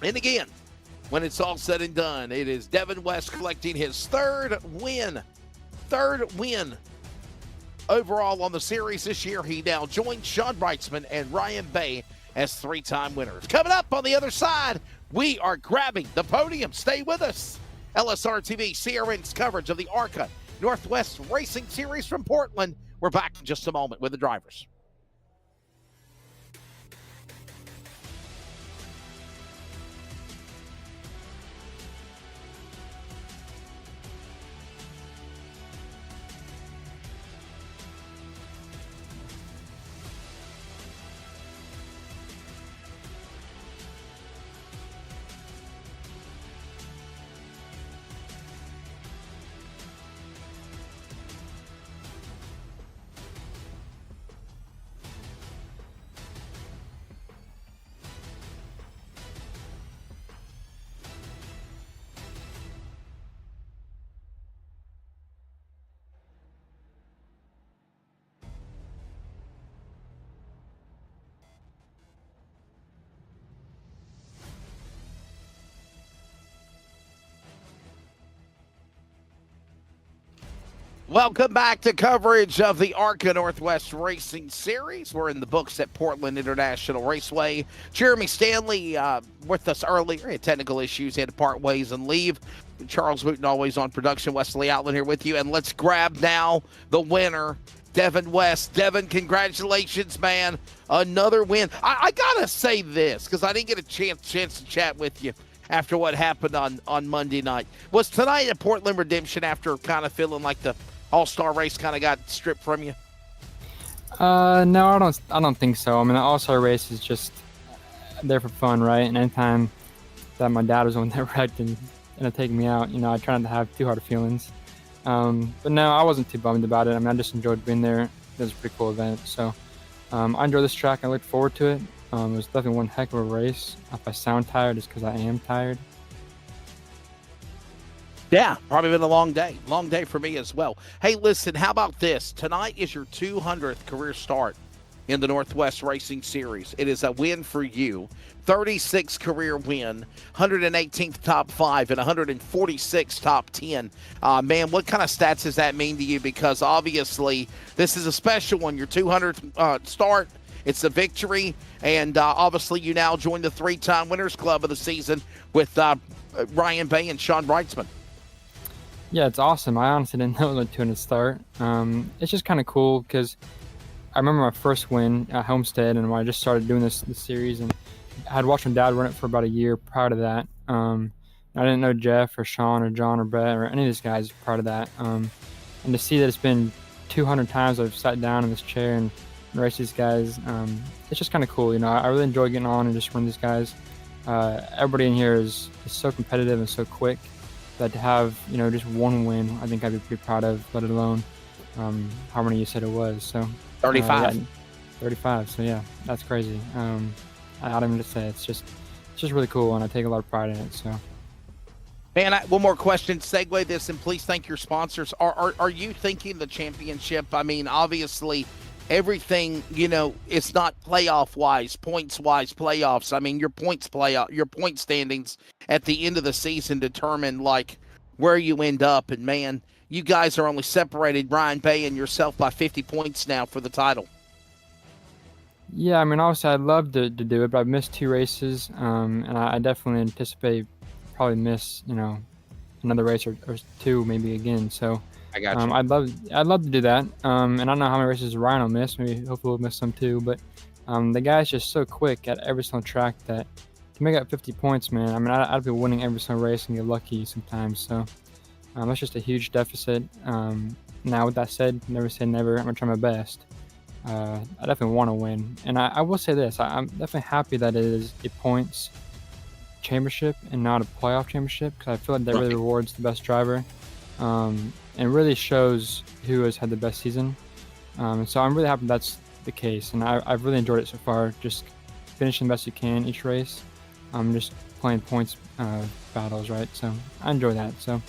And again, when it's all said and done, it is Devin West collecting his third win overall on the series this year. He now joins Sean Brightsman and Ryan Bay as three-time winners. Coming up on the other side, we are grabbing the podium. Stay with us. LSRTV, CRN's coverage of the ARCA Northwest Racing Series from Portland. We're back in just a moment with the drivers. Welcome back to coverage of the ARCA Northwest Racing Series. We're in the books at Portland International Raceway. Jeremy Stanley with us earlier. He had technical issues. He had to part ways and leave. Charles Wooten always on production. Wesley Outland here with you. And let's grab now the winner, Devin West. Devin, congratulations, man. Another win. I got to say this because I didn't get a chance to chat with you after what happened on Monday night. Was tonight a Portland redemption after kind of feeling like the All-Star race kind of got stripped from you?
No, I don't think so. I mean, the All-Star race is just there for fun, right? And anytime that my dad was the one that wrecked and taking me out, I try not to have too hard of feelings. But no, I wasn't too bummed about it. I mean, I just enjoyed being there. It was a pretty cool event. So I enjoy this track. I look forward to it. It was definitely one heck of a race. If I sound tired, it's because I am tired.
Yeah, probably been a long day. Long day for me as well. Hey, listen, how about this? Tonight is your 200th career start in the Northwest Racing Series. It is a win for you. 36 career win, 118th top 5, and 146 top 10. Man, what kind of stats does that mean to you? Because obviously this is a special one. Your 200th start, it's a victory. And obviously you now join the three-time Winners Club of the season with Ryan Bay and Sean Brightsman.
Yeah, it's awesome. I honestly didn't know it was a 200 start. It's just kind of cool because I remember my first win at Homestead, and when I just started doing this series, and I had watched my dad run it for about a year prior to that. I didn't know Jeff or Sean or John or Brett or any of these guys prior to that. And to see that it's been 200 times I've sat down in this chair and raced these guys, it's just kind of cool. I really enjoy getting on and just run these guys. Everybody in here is so competitive and so quick. That to have, just one win, I think I'd be pretty proud of, let alone how many you said it was. So
35.
35. So yeah, that's crazy. I don't even say it's just really cool, and I take a lot of pride in it. So.
Man, one more question. Segue this, and please thank your sponsors. Are you thinking the championship? I mean, obviously, everything, it's not playoff-wise, points-wise playoffs. I mean, your point standings at the end of the season determine, where you end up. And, man, You guys are only separated, Ryan Bay and yourself, by 50 points now for the title.
Yeah, I mean, obviously I'd love to do it, but I've missed 2 races, and I definitely anticipate probably miss, another race or 2 maybe again. So
I got you.
I'd love to do that. And I don't know how many races Ryan will miss. Maybe hopefully we'll miss some too. But the guy's just so quick at every single track that to make up 50 points, man. I mean, I'd be winning every single race and get lucky sometimes. So that's just a huge deficit. Now with that said, never say never. I'm gonna try my best. I definitely want to win, and I will say this: I'm definitely happy that it is a points championship and not a playoff championship, because I feel like that really rewards the best driver, and really shows who has had the best season. And so I'm really happy that's the case, and I've really enjoyed it so far. Just finishing the best you can each race, just playing points battles, right? So I enjoy that. So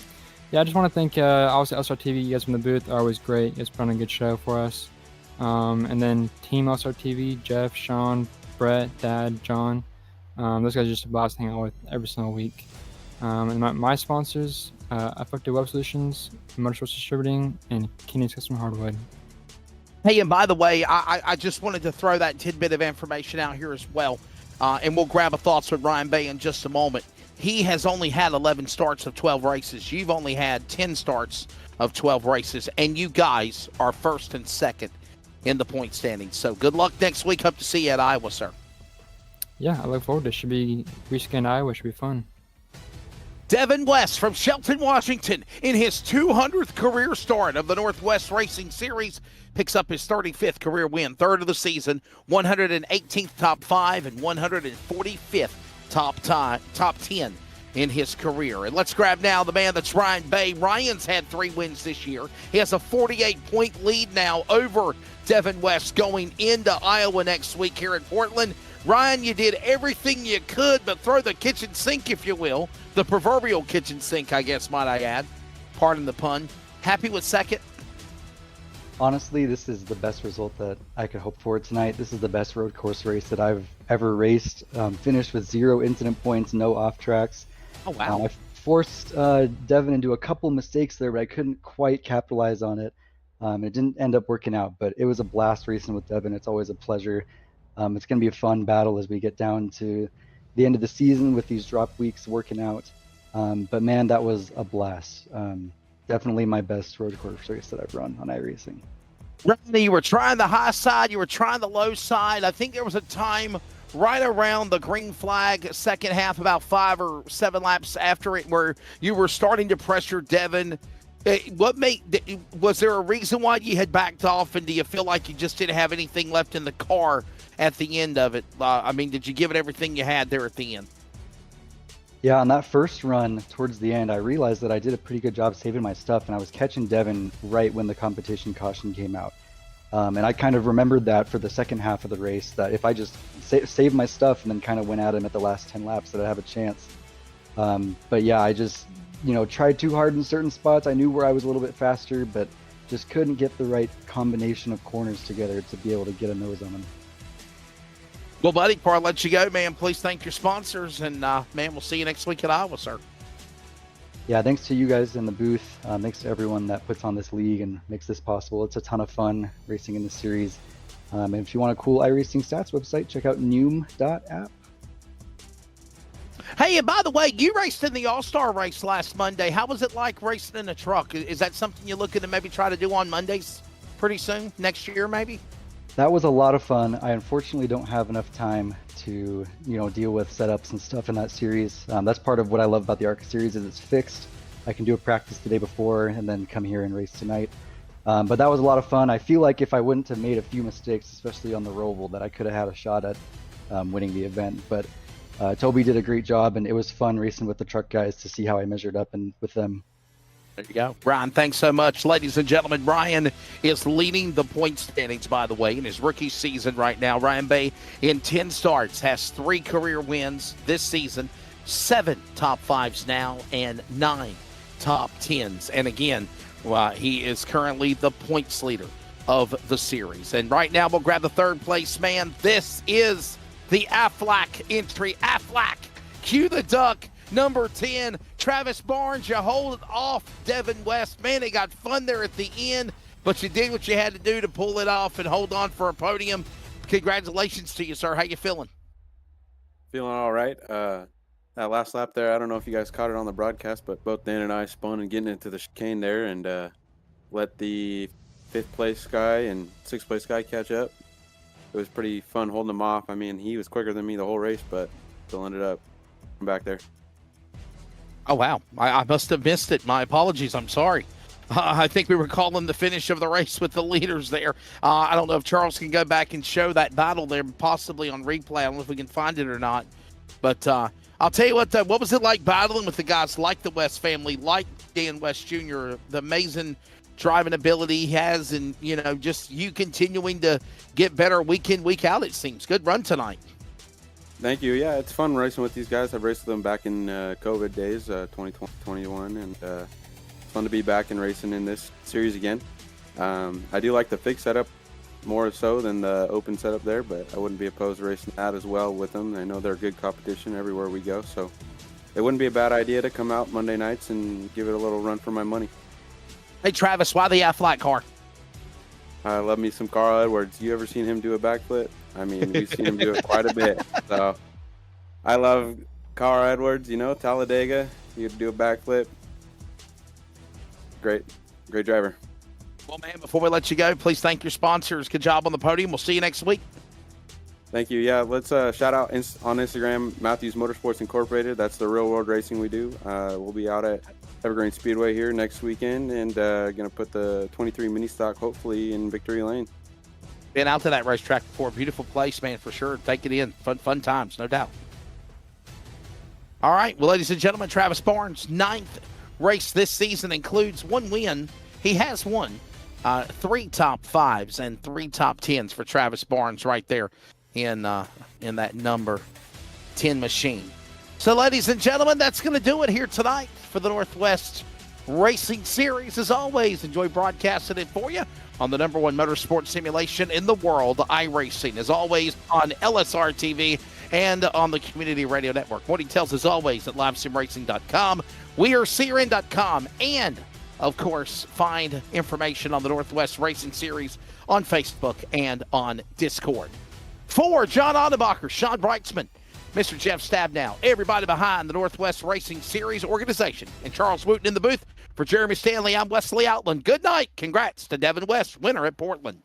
yeah, I just want to thank obviously LSRTV. You guys from the booth are always great. You guys put on a good show for us. And then Team LSRTV, Jeff, Sean, Brett, Dad, John. Those guys are just a blast to hang out with every single week. And my sponsors, Effective Web Solutions, Motorsports Distributing, and Keeney's Custom Hardwood.
Hey, and by the way, I just wanted to throw that tidbit of information out here as well. And we'll grab a thoughts with Ryan Bay in just a moment. He has only had 11 starts of 12 races. You've only had 10 starts of 12 races. And you guys are first and second in the point standings. So good luck next week. Hope to see you at Iowa, sir.
Yeah, I look forward to it. Should be weekend Iowa. Should be fun.
Devin West from Shelton, Washington, in his 200th career start of the Northwest Racing Series, picks up his 35th career win, third of the season, 118th top 5 and 145th top 10 in his career. And let's grab now the man that's Ryan Bay. Ryan's had 3 wins this year. He has a 48-point lead now over Devin West going into Iowa next week here in Portland. Ryan, you did everything you could but throw the kitchen sink, if you will. The proverbial kitchen sink, I guess, might I add. Pardon the pun. Happy with second?
Honestly, this is the best result that I could hope for tonight. This is the best road course race that I've ever raced. Finished with 0 incident points, no off tracks.
Oh, wow.
I forced Devin into a couple mistakes there, but I couldn't quite capitalize on it. It didn't end up working out, but it was a blast racing with Devin. It's always a pleasure. It's going to be a fun battle as we get down to the end of the season with these drop weeks working out. But man, that was a blast. Definitely my best road course race that I've run on iRacing.
Rodney, you were trying the high side, you were trying the low side. I think there was a time right around the green flag, second half, about 5 or 7 laps after it, where you were starting to pressure Devin. Was there a reason why you had backed off, and do you feel like you just didn't have anything left in the car at the end of it? Did you give it everything you had there at the end?
Yeah, on that first run towards the end, I realized that I did a pretty good job saving my stuff, and I was catching Devin right when the competition caution came out. And I kind of remembered that for the second half of the race, that if I just saved my stuff and then kind of went at him at the last 10 laps, that I'd have a chance. But yeah, I just, tried too hard in certain spots. I knew where I was a little bit faster, but just couldn't get the right combination of corners together to be able to get a nose on him.
Well, buddy, before I let you go, man, please thank your sponsors, and man, we'll see you next week at Iowa, sir.
Yeah, thanks to you guys in the booth. Thanks to everyone that puts on this league and makes this possible. It's a ton of fun racing in the series. And if you want a cool iRacing stats website, check out noom.app.
Hey, and by the way, you raced in the All-Star race last Monday. How was it like racing in a truck? Is that something you're looking to maybe try to do on Mondays pretty soon, next year maybe?
That was a lot of fun. I unfortunately don't have enough time to, deal with setups and stuff in that series. That's part of what I love about the ARCA series is it's fixed. I can do a practice the day before and then come here and race tonight. But that was a lot of fun. I feel like if I wouldn't have made a few mistakes, especially on the Roval, that I could have had a shot at winning the event. But Toby did a great job, and it was fun racing with the truck guys to see how I measured up and with them.
There you go. Brian, thanks so much. Ladies and gentlemen, Brian is leading the point standings, by the way, in his rookie season right now. Ryan Bay, in 10 starts, has 3 career wins this season, 7 top 5s now, and 9 top 10s. And again, he is currently the points leader of the series. And right now, we'll grab the third place man. This is the Aflac entry. Aflac, cue the duck, number 10. Travis Barnes, you hold it off Devin West. Man, they got fun there at the end, but you did what you had to do to pull it off and hold on for a podium. Congratulations to you, sir. How you feeling?
Feeling all right. That last lap there, I don't know if you guys caught it on the broadcast, but both Dan and I spun and getting into the chicane there and let the 5th place guy and 6th place guy catch up. It was pretty fun holding him off. I mean, he was quicker than me the whole race, but still ended up back there.
Oh, wow. I must have missed it. My apologies. I'm sorry. I think we were calling the finish of the race with the leaders there. I don't know if Charles can go back and show that battle there, possibly on replay. I don't know if we can find it or not. But I'll tell you what was it like battling with the guys like the West family, like Dan West Jr., the amazing driving ability he has, and, you know, just you continuing to get better week in, week out, it seems. Good run tonight.
Thank you. Yeah, it's fun racing with these guys. I've raced with them back in COVID days, 2021, and it's fun to be back and racing in this series again. I do like the fixed setup more so than the open setup there, but I wouldn't be opposed to racing that as well with them. I know they're good competition everywhere we go, so it wouldn't be a bad idea to come out Monday nights and give it a little run for my money.
Hey, Travis, why the Aflac car?
I love me some Carl Edwards. You ever seen him do a backflip? I mean, we've seen him do it quite a bit. So I love Carl Edwards, you know, Talladega. He'd do a backflip. Great driver.
Well, man, before we let you go, please thank your sponsors. Good job on the podium. We'll see you next week.
Thank you. Yeah, let's shout out on Instagram, Matthews Motorsports Incorporated. That's the real world racing we do. We'll be out at Evergreen Speedway here next weekend and going to put the 23 mini stock hopefully in Victory Lane.
Been out to that racetrack before. Beautiful place, man, for sure. Take it in. Fun times, no doubt. All right, well, ladies and gentlemen, Travis Barnes' 9th race this season includes 1 win. He has won 3 top 5s and 3 top 10s for Travis Barnes right there in that number 10 machine. So, ladies and gentlemen, that's going to do it here tonight for the Northwest Racing Series. As always, enjoy broadcasting it for you on the #1 motorsport simulation in the world, iRacing. As always, on LSRTV and on the Community Radio Network. More details, as always, at livesimracing.com. We are CRN.com. And, of course, find information on the Northwest Racing Series on Facebook and on Discord. For John Audebacher, Sean Brightsman, Mr. Jeff Stabnow, everybody behind the Northwest Racing Series organization, and Charles Wooten in the booth. For Jeremy Stanley, I'm Wesley Outland. Good night. Congrats to Devin West, winner at Portland.